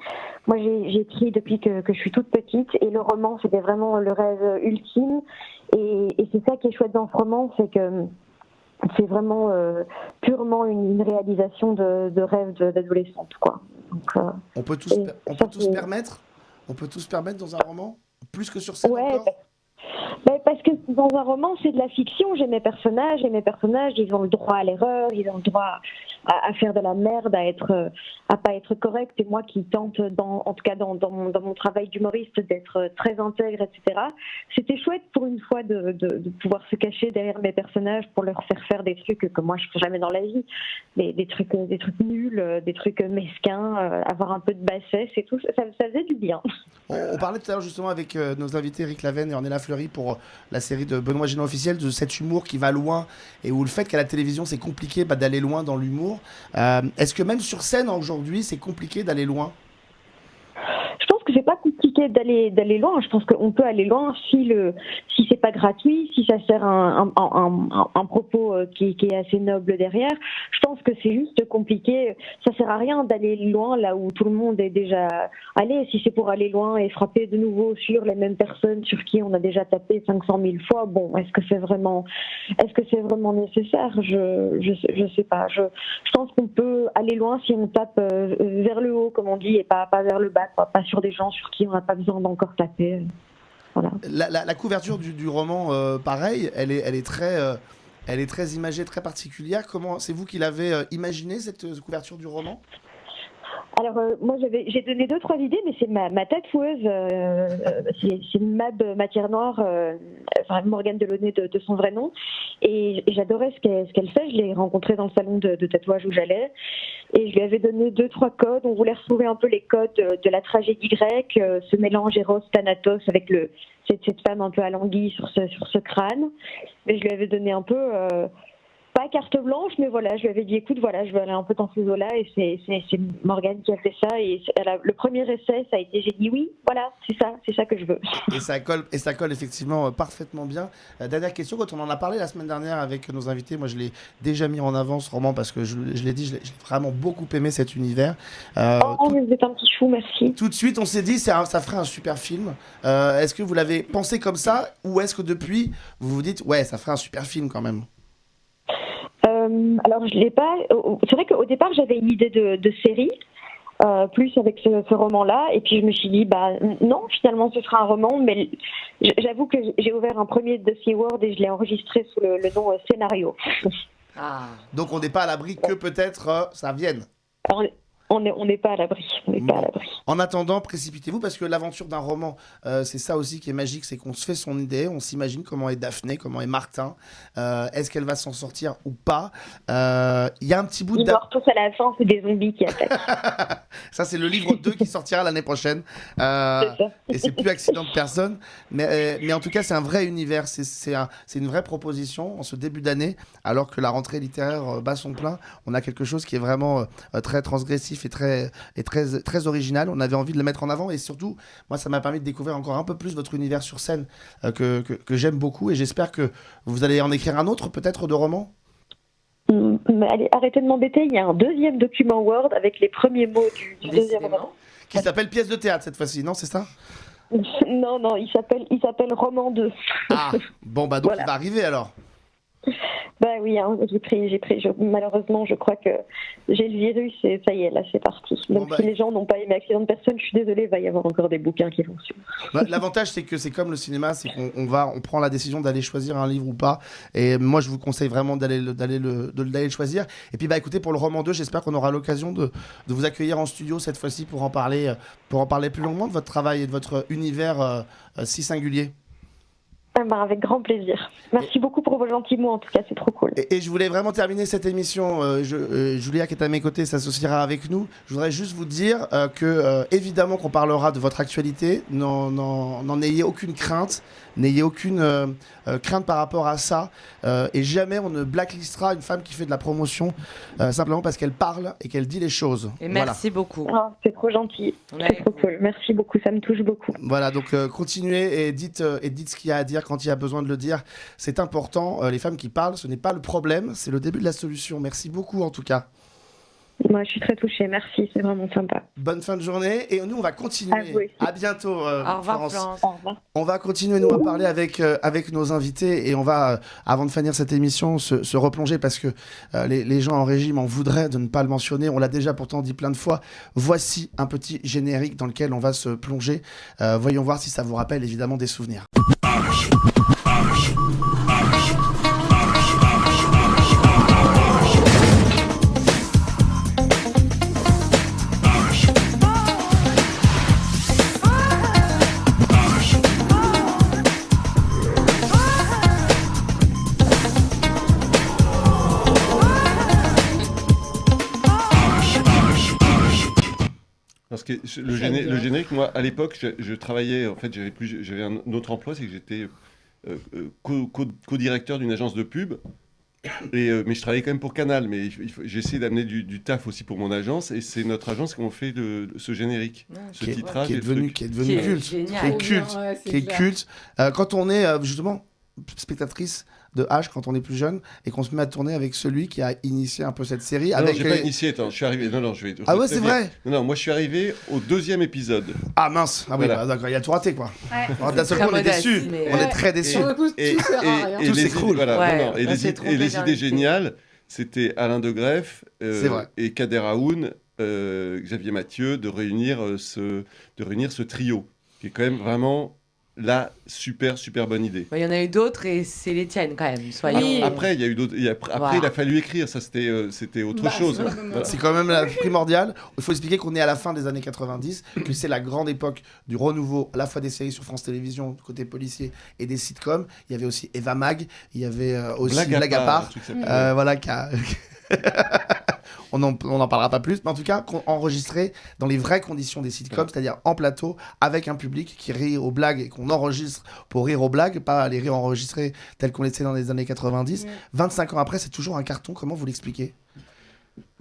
écrit depuis que je suis toute petite et le roman c'était vraiment le rêve ultime et c'est ça qui est chouette dans ce roman, c'est que c'est vraiment purement une réalisation de rêve d'adolescente, quoi. Donc, on peut tous se permettre dans un roman plus que sur scène encore. Parce que dans un roman, c'est de la fiction. J'ai mes personnages, ils ont le droit à l'erreur, ils ont le droit à faire de la merde, à pas être correct. Et moi qui tente, en tout cas dans mon travail d'humoriste, d'être très intègre, etc. C'était chouette pour une fois de pouvoir se cacher derrière mes personnages pour leur faire des trucs que moi je fais jamais dans la vie, des trucs nuls, des trucs mesquins, avoir un peu de bassesse et tout. Ça faisait du bien. On parlait tout à l'heure justement avec nos invités Eric Lavenne et Ornella Fleury pour la série de Benoît Génon officiel, de cet humour qui va loin et où le fait qu'à la télévision c'est compliqué d'aller loin dans l'humour. Est-ce que même sur scène aujourd'hui c'est compliqué d'aller loin ? Je pense que c'est pas compliqué d'aller loin. Je pense qu'on peut aller loin si c'est pas gratuit, si ça sert un propos qui est assez noble derrière. Je pense que c'est juste compliqué. Ça sert à rien d'aller loin là où tout le monde est déjà allé. Si c'est pour aller loin et frapper de nouveau sur les mêmes personnes sur qui on a déjà tapé 500 000 fois, bon, est-ce que c'est vraiment nécessaire ? Je sais pas. Je pense qu'on peut aller loin si on tape vers le haut, comme on dit, et pas vers le bas, quoi. Pas sur des gens sur qui on n'a pas besoin d'encore taper. Voilà. La couverture du roman, pareil, elle est très imagée, très particulière. Comment c'est vous qui l'avez imaginé cette couverture du roman ? Alors, moi, j'ai donné 2-3 idées, mais c'est ma tatoueuse, c'est Mab Matière Noire, Morgane Delaunay de son vrai nom. Et j'adorais ce qu'elle fait. Je l'ai rencontrée dans le salon de tatouage où j'allais. Et je lui avais donné 2-3 codes. On voulait retrouver un peu les codes de la tragédie grecque, ce mélange Eros-Thanatos avec cette femme un peu alanguie sur ce crâne. Mais je lui avais donné un peu... pas carte blanche, mais voilà, je lui avais dit, écoute, voilà, je veux aller un peu dans ces eaux-là, et c'est Morgane qui a fait ça, et le premier essai, ça a été, j'ai dit, oui, voilà, c'est ça que je veux. Et ça colle effectivement parfaitement bien. Dernière question, quand on en a parlé la semaine dernière avec nos invités, moi je l'ai déjà mis en avant ce roman, parce que je l'ai dit, j'ai vraiment beaucoup aimé cet univers. Vous êtes un petit chou, merci. Tout de suite, on s'est dit, ça ferait un super film. Est-ce que vous l'avez pensé comme ça, ou est-ce que depuis, vous vous dites, ouais, ça ferait un super film quand même? Alors, je l'ai pas. C'est vrai qu'au départ, j'avais une idée de série, plus avec ce roman-là, et puis je me suis dit, bah non, finalement, ce sera un roman, mais j'avoue que j'ai ouvert un premier dossier Word et je l'ai enregistré sous le nom scénario. Donc, on n'est pas à l'abri que peut-être ça vienne. On n'est pas à l'abri. En attendant, précipitez-vous, parce que l'aventure d'un roman, c'est ça aussi qui est magique, c'est qu'on se fait son idée, on s'imagine comment est Daphné, comment est Martin, est-ce qu'elle va s'en sortir ou pas. Il y a un petit bout de... Ils meurent tous à la fin, c'est des zombies qui attaquent. Ça, c'est le livre 2 qui sortira l'année prochaine. Et c'est plus accident de personne. Mais en tout cas, c'est un vrai univers, c'est une vraie proposition en ce début d'année, alors que la rentrée littéraire bat son plein. On a quelque chose qui est vraiment très transgressif et très original. On avait envie de le mettre en avant, et surtout, moi, ça m'a permis de découvrir encore un peu plus votre univers sur scène que j'aime beaucoup, et j'espère que vous allez en écrire un autre, peut-être, de roman. Allez, arrêtez de m'embêter, il y a un deuxième document Word avec les premiers mots du deuxième roman. Qui s'appelle pièce de théâtre cette fois-ci, non, c'est ça? Non, il s'appelle Roman 2. Ah, bon, bah donc voilà. Il va arriver alors. Bah oui, hein, malheureusement, je crois que j'ai le virus et ça y est, là, c'est parti. Donc si les gens n'ont pas aimé Accident de personne, je suis désolée, il va y avoir encore des bouquins qui vont suivre. L'avantage, c'est que c'est comme le cinéma, c'est qu'on prend la décision d'aller choisir un livre ou pas. Et moi, je vous conseille vraiment d'aller le choisir. Et puis, bah écoutez, pour le roman 2, j'espère qu'on aura l'occasion de vous accueillir en studio cette fois-ci pour en parler plus longuement de votre travail et de votre univers si singulier. Avec grand plaisir. Merci beaucoup pour vos gentils mots, en tout cas, c'est trop cool. Et je voulais vraiment terminer cette émission. Julia, qui est à mes côtés, s'associera avec nous. Je voudrais juste vous dire que, évidemment, qu'on parlera de votre actualité. N'en ayez aucune crainte. N'ayez aucune crainte par rapport à ça. Et jamais on ne blacklistera une femme qui fait de la promotion simplement parce qu'elle parle et qu'elle dit les choses. Et merci beaucoup. Oh, c'est trop gentil. C'est trop cool. Merci beaucoup, ça me touche beaucoup. Voilà, donc continuez et dites ce qu'il y a à dire quand il y a besoin de le dire. C'est important. Les femmes qui parlent, ce n'est pas le problème, c'est le début de la solution. Merci beaucoup en tout cas. Moi, je suis très touchée. Merci, c'est vraiment sympa. Bonne fin de journée. Et nous, on va continuer. À bientôt, au revoir, Florence. Au revoir. On va continuer, nous, à parler avec nos invités. Et on va, avant de finir cette émission, se replonger parce que les gens en régime en voudraient de ne pas le mentionner. On l'a déjà pourtant dit plein de fois. Voici un petit générique dans lequel on va se plonger. Voyons voir si ça vous rappelle évidemment des souvenirs. Parce que le générique, moi, à l'époque, je travaillais, en fait, j'avais un autre emploi, c'est que j'étais co-directeur d'une agence de pub. Mais je travaillais quand même pour Canal, mais j'ai essayé d'amener du taf aussi pour mon agence, et c'est notre agence qui a fait ce générique, ce titrage. Qui est devenu culte. Quand on est, justement, spectatrice de H quand on est plus jeune et qu'on se met à tourner avec celui qui a initié un peu cette série. Non, j'ai pas initié, attends, je suis arrivé. Ah ouais, c'est vrai. Non, moi je suis arrivé au 2e épisode. Ah mince, ah oui, voilà. D'accord, il a tout raté quoi. Ouais. D'un seul coup, on est déçus, on est très déçus. Et les idées géniales, c'était Alain de Greff et Kader Aoun, Xavier Mathieu, de réunir ce trio qui est quand même vraiment la super bonne idée. Il y en a eu d'autres et c'est les tiennes quand même. Soyons... Après, il y a eu d'autres. Après, il a fallu écrire. Ça, c'était autre chose. C'est quand même primordial. Il faut expliquer qu'on est à la fin des années 90, que c'est la grande époque du renouveau, à la fois des séries sur France Télévisions, côté policier, et des sitcoms. Il y avait aussi Eva Mag, il y avait aussi Blague à part. Voilà, on n'en parlera pas plus, mais en tout cas, enregistré dans les vraies conditions des sitcoms, c'est-à-dire en plateau, avec un public qui rit aux blagues et qu'on enregistre pour rire aux blagues, pas les rires enregistrés tels qu'on l'était dans les années 90. 25 ans après, c'est toujours un carton. Comment vous l'expliquez ?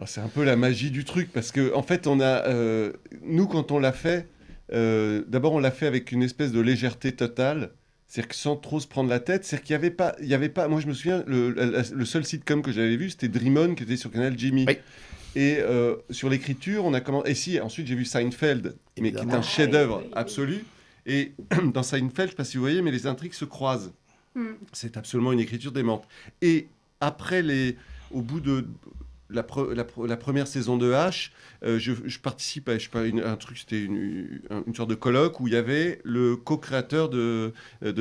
C'est un peu la magie du truc, parce que en fait, nous, quand on l'a fait, d'abord, on l'a fait avec une espèce de légèreté totale. C'est-à-dire que sans trop se prendre la tête, c'est-à-dire qu'il y avait pas. Moi, je me souviens, le seul sitcom que j'avais vu, c'était Dream On, qui était sur Canal Jimmy. Oui. Et sur l'écriture, on a commencé. Et si, ensuite, j'ai vu Seinfeld, mais qui est un chef-d'œuvre absolu. Et dans Seinfeld, je ne sais pas si vous voyez, mais les intrigues se croisent. C'est absolument une écriture démente. Et après, au bout de la première saison de H, je participe à un truc, c'était une sorte de colloque où il y avait le co-créateur de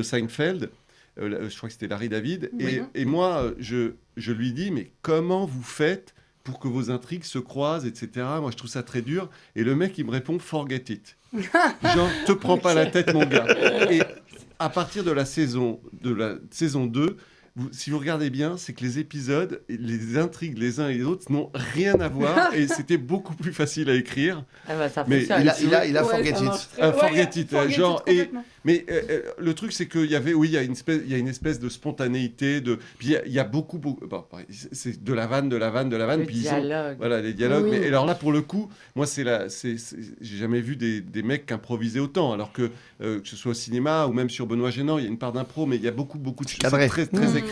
Seinfeld, je crois que c'était Larry David, et moi, je lui dis, mais comment vous faites pour que vos intrigues se croisent, etc. Moi, je trouve ça très dur. Et le mec, il me répond, forget it. Genre, te prends pas la tête, mon gars. Et à partir de la saison 2, si vous regardez bien, c'est que les épisodes, les intrigues les uns et les autres n'ont rien à voir et c'était beaucoup plus facile à écrire. Ça mais il a forget it. Forget it. Genre, mais le truc, c'est qu'il y avait, il y a une espèce de spontanéité, puis il y a beaucoup, c'est de la vanne. Le puis dialogue. Voilà, les dialogues. Oui. Mais alors là, pour le coup, moi, j'ai jamais vu des mecs improviser autant, alors que ce soit au cinéma ou même sur Benoît Gênant, il y a une part d'impro, mais il y a beaucoup de choses très écrit.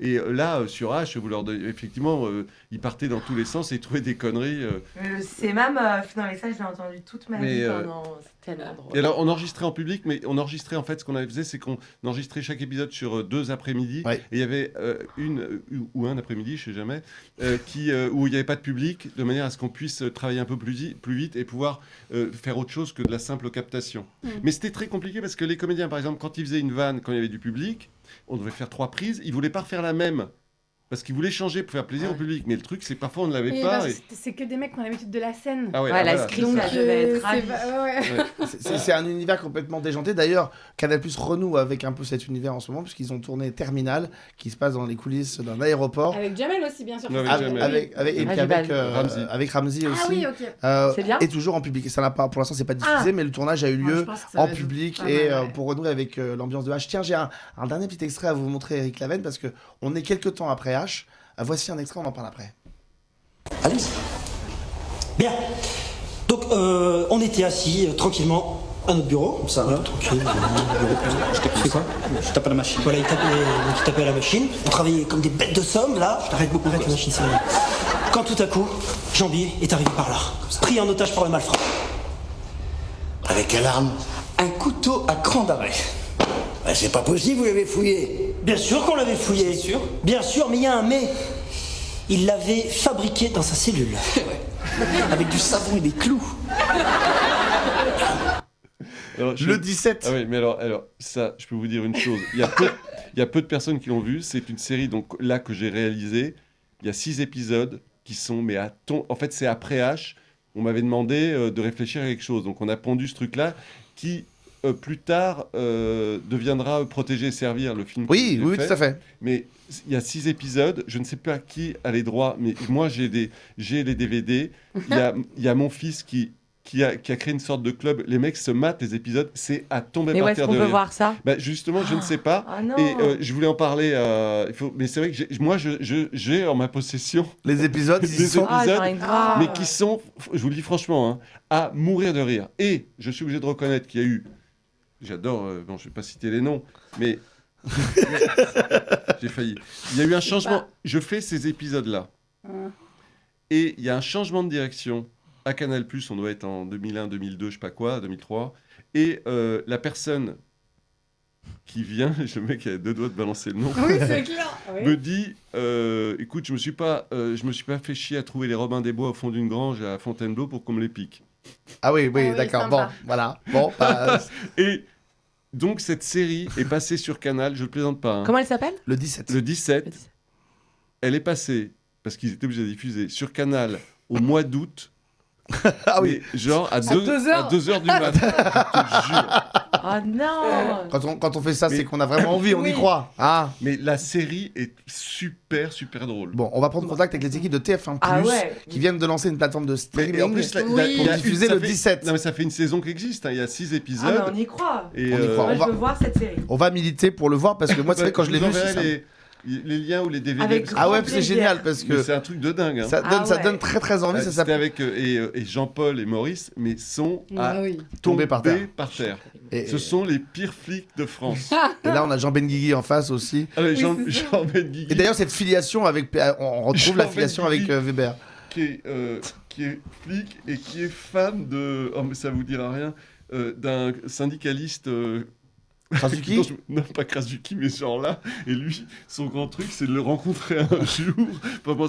Et là, sur H, effectivement, ils partaient dans tous les sens et ils trouvaient des conneries. C'est même, dans les salles, je l'ai entendu toute ma vie pendant... C'est tellement drôle. Et alors, on enregistrait en public, mais on enregistrait, en fait, ce qu'on faisait, c'est qu'on enregistrait chaque épisode sur 2 après-midi. Ouais. Et il y avait une ou un après-midi, je ne sais jamais, où il n'y avait pas de public, de manière à ce qu'on puisse travailler un peu plus vite et pouvoir faire autre chose que de la simple captation. Mais c'était très compliqué parce que les comédiens, par exemple, quand ils faisaient une vanne, quand il y avait du public, on devait faire 3 prises, ils ne voulaient pas refaire la même. Parce qu'ils voulaient changer pour faire plaisir au public. Mais le truc, c'est que parfois, on ne l'avait pas. C'est que des mecs qui ont l'habitude de la scène. Ah ouais, la script, ça devait être ravi. C'est un univers complètement déjanté. D'ailleurs, Canal+ renoue avec un peu cet univers en ce moment, puisqu'ils ont tourné Terminal, qui se passe dans les coulisses d'un aéroport. Avec Jamel aussi, bien sûr. Avec Ramzy aussi. Ah oui, ok. C'est bien. Et toujours en public. Ça n'a pas, pour l'instant, c'est pas diffusé, mais le tournage a eu lieu en public et pour renouer avec l'ambiance de H. Tiens, j'ai un dernier petit extrait à vous montrer, Eric Laven, parce qu'on est quelques temps après H. Voici un extrait, on en parle après. Allez-y. Bien. Donc, on était assis tranquillement à notre bureau. Ça, voilà, tranquille. Je fais quoi? Je tape à la machine. Voilà, il tapait à la machine. On travaillait comme des bêtes de somme, là. Je t'arrête beaucoup, arrête la machine, c'est vrai. Quand tout à coup, Jambier est arrivé par là, pris en otage par le malfrat. Avec quelle arme? Un couteau à cran d'arrêt. C'est pas possible, vous l'avez fouillé. Bien sûr qu'on l'avait fouillé. Sûr. Bien sûr, mais il y a un mais. Il l'avait fabriqué dans sa cellule. Avec du savon et des clous. Alors, le 17. Ah oui, mais alors, ça, je peux vous dire une chose. Il y a peu de personnes qui l'ont vu. C'est une série donc, là que j'ai réalisée. Il y a 6 épisodes qui sont... Mais en fait, c'est après H. On m'avait demandé de réfléchir à quelque chose. Donc, on a pondu ce truc-là qui... plus tard, deviendra Protéger et Servir, le film. Oui, tout à fait. Mais il y a 6 épisodes, je ne sais pas à qui a les droits, mais moi j'ai les DVD. Il y a mon fils qui a créé une sorte de club. Les mecs se matent les épisodes, c'est à tomber par terre de rire. Mais où est-ce qu'on peut voir ça? Justement, je ne sais pas. Et je voulais en parler. Mais c'est vrai que moi, j'ai en ma possession les épisodes, mais qui sont, je vous le dis franchement, hein, à mourir de rire. Et je suis obligé de reconnaître qu'il y a eu... J'adore, je ne vais pas citer les noms, mais j'ai failli. Il y a eu un changement. Je fais ces épisodes-là. Et il y a un changement de direction à Canal+, on doit être en 2001, 2002, je ne sais pas quoi, 2003. Et la personne qui vient, le mec a 2 doigts de balancer le nom, c'est clair. me dit, écoute, je me suis pas fait chier à trouver les Robins des Bois au fond d'une grange à Fontainebleau pour qu'on me les pique. Ah oui, d'accord. Bon, voilà. Bon, et Donc cette série est passée sur Canal, je ne plaisante pas. Comment elle s'appelle ? Le 17. Le 17. Elle est passée, parce qu'ils étaient obligés de diffuser, sur Canal au mois d'août. Ah oui. Mais genre à 2 heures du matin. Je te jure. Oh non. Quand on fait ça, c'est qu'on a vraiment envie, on y croit. Ah. Mais la série est super drôle. Bon, on va prendre contact avec les équipes de TF1+, qui viennent de lancer une plateforme de streaming en plus, pour diffuser le 17. Non mais ça fait une saison qui existe, il y a 6 épisodes. Ah, mais on y croit. Et on y croit. Moi, je veux voir cette série. On va militer pour le voir parce que moi, c'est vrai, quand je l'ai vu, les liens ou les DVD. Avec ah ouais, c'est génial parce que c'est un truc de dingue. Hein. Ça donne très envie. Ça c'était avec et Jean-Paul et Maurice, mais sont tombés par terre. Ce sont les pires flics de France. Et là, on a Jean Benguigui en face aussi. Ah ouais, Jean Benguigui. Et d'ailleurs, cette filiation avec, on retrouve la filiation avec Weber, qui est flic et qui est fan de, oh mais ça vous dira rien, d'un syndicaliste. Krasuki Non, pas Krasuki, mais genre là. Et lui, son grand truc, c'est de le rencontrer un jour.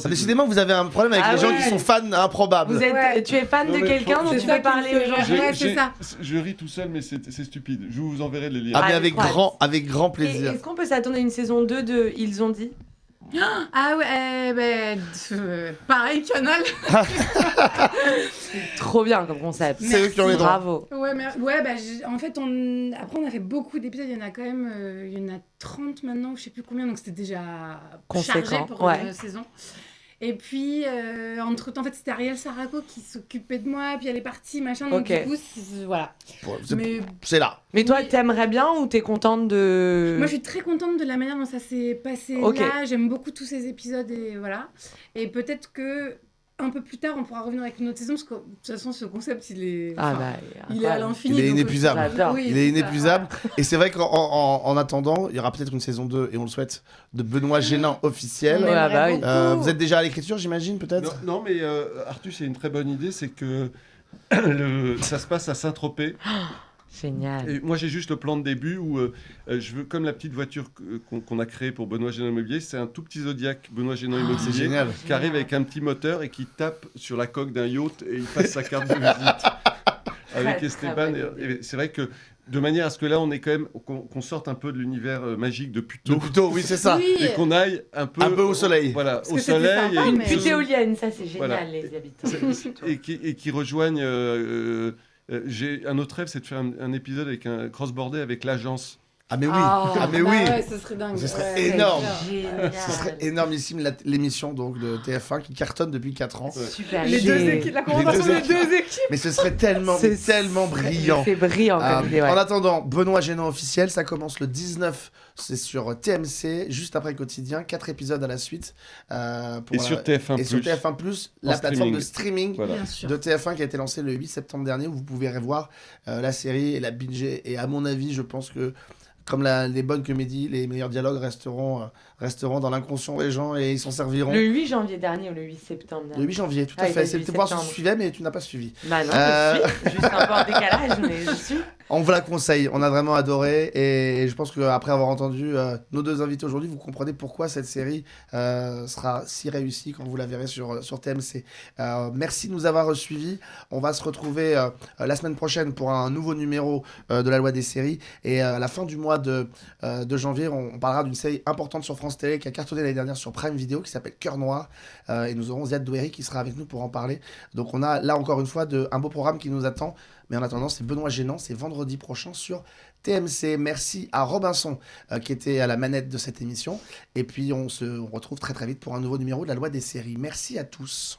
Décidément, vous avez un problème avec les gens qui sont fans improbables. Tu es fan de quelqu'un dont tu peux parler aux gens. C'est ça. Je ris tout seul, mais c'est stupide. Je vous enverrai les liens. Ah, mais avec grand plaisir. Est-ce qu'on peut s'attendre à une saison 2 de Ils ont dit ? Ah ouais, pareil, Canal. Trop bien comme concept. C'est eux qui ont les droits. Bravo. Ouais, en fait, après, on a fait beaucoup d'épisodes. Il y en a quand même, il y en a 30 maintenant, je sais plus combien, donc c'était déjà chargé pour une saison. Et puis, entre-temps, en fait, c'était Ariel Saraco qui s'occupait de moi, puis elle est partie, machin, donc du coup, voilà. C'est là. Mais toi, t'aimerais bien ou t'es contente de... Moi, je suis très contente de la manière dont ça s'est passé là. J'aime beaucoup tous ces épisodes et voilà. Et peut-être que un peu plus tard, on pourra revenir avec une autre saison, parce que de toute façon, ce concept, il est à l'infini. Il est inépuisable. Oui, il est inépuisable. Et c'est vrai qu'en attendant, il y aura peut-être une saison 2, et on le souhaite, de Benoît Génin officiel. Vous êtes déjà à l'écriture, j'imagine, peut-être ? Non, mais Artus, il y a une très bonne idée, c'est que ça se passe à Saint-Tropez. Génial. Et moi, j'ai juste le plan de début où je veux, comme la petite voiture qu'on a créée pour Benoît Génin Immobilier, c'est un tout petit Zodiac Benoît Génin Immobilier qui arrive avec un petit moteur et qui tape sur la coque d'un yacht et il passe sa carte de visite avec Esteban. Et c'est vrai que de manière à ce que là, on est quand même qu'on sorte un peu de l'univers magique de Puteaux. De Puteaux, oui, c'est ça. Oui. Et qu'on aille un peu au soleil. Voilà, parce au soleil. Sympa, une pute éolienne, ça c'est génial, les habitants. Et qui rejoignent. J'ai un autre rêve, c'est de faire un épisode avec un cross-bordé avec l'agence. Ah mais oui, oui. Ouais, ce serait dingue. Ce serait énorme. Ce serait énormissime l'émission donc de TF1 qui cartonne depuis 4 ans. Super. Les deux équipes, la combinaison des deux équipes. Mais ce serait tellement brillant. C'est brillant comme idée, ouais. En attendant, Benoît Génin officiel, ça commence le 19, c'est sur TMC, juste après Quotidien, 4 épisodes à la suite. Sur TF1+. Et sur TF1+, la plateforme de streaming de TF1 qui a été lancée le 8 septembre dernier, où vous pouvez revoir la série et la binger. Et à mon avis, je pense que comme les bonnes comédies, les meilleurs dialogues resteront dans l'inconscient des gens et ils s'en serviront. Le 8 janvier dernier ou le 8 septembre dernier. Le 8 janvier, tout à fait. C'était pour voir si tu suivais, mais tu n'as pas suivi. Bah non, je suis. Juste un peu en décalage, mais je suis. On vous la conseille, on a vraiment adoré et je pense qu'après avoir entendu nos deux invités aujourd'hui, vous comprenez pourquoi cette série sera si réussie quand vous la verrez sur TMC. Merci de nous avoir suivis. On va se retrouver la semaine prochaine pour un nouveau numéro de la loi des séries et à la fin du mois de janvier, on parlera d'une série importante sur France Télé qui a cartonné l'année dernière sur Prime Video qui s'appelle Cœur Noir et nous aurons Ziad Douéry qui sera avec nous pour en parler. Donc on a là encore une fois un beau programme qui nous attend. Mais en attendant, c'est Benoît Génin, c'est vendredi prochain sur TMC. Merci à Robinson qui était à la manette de cette émission. Et puis on se retrouve très très vite pour un nouveau numéro de la loi des séries. Merci à tous.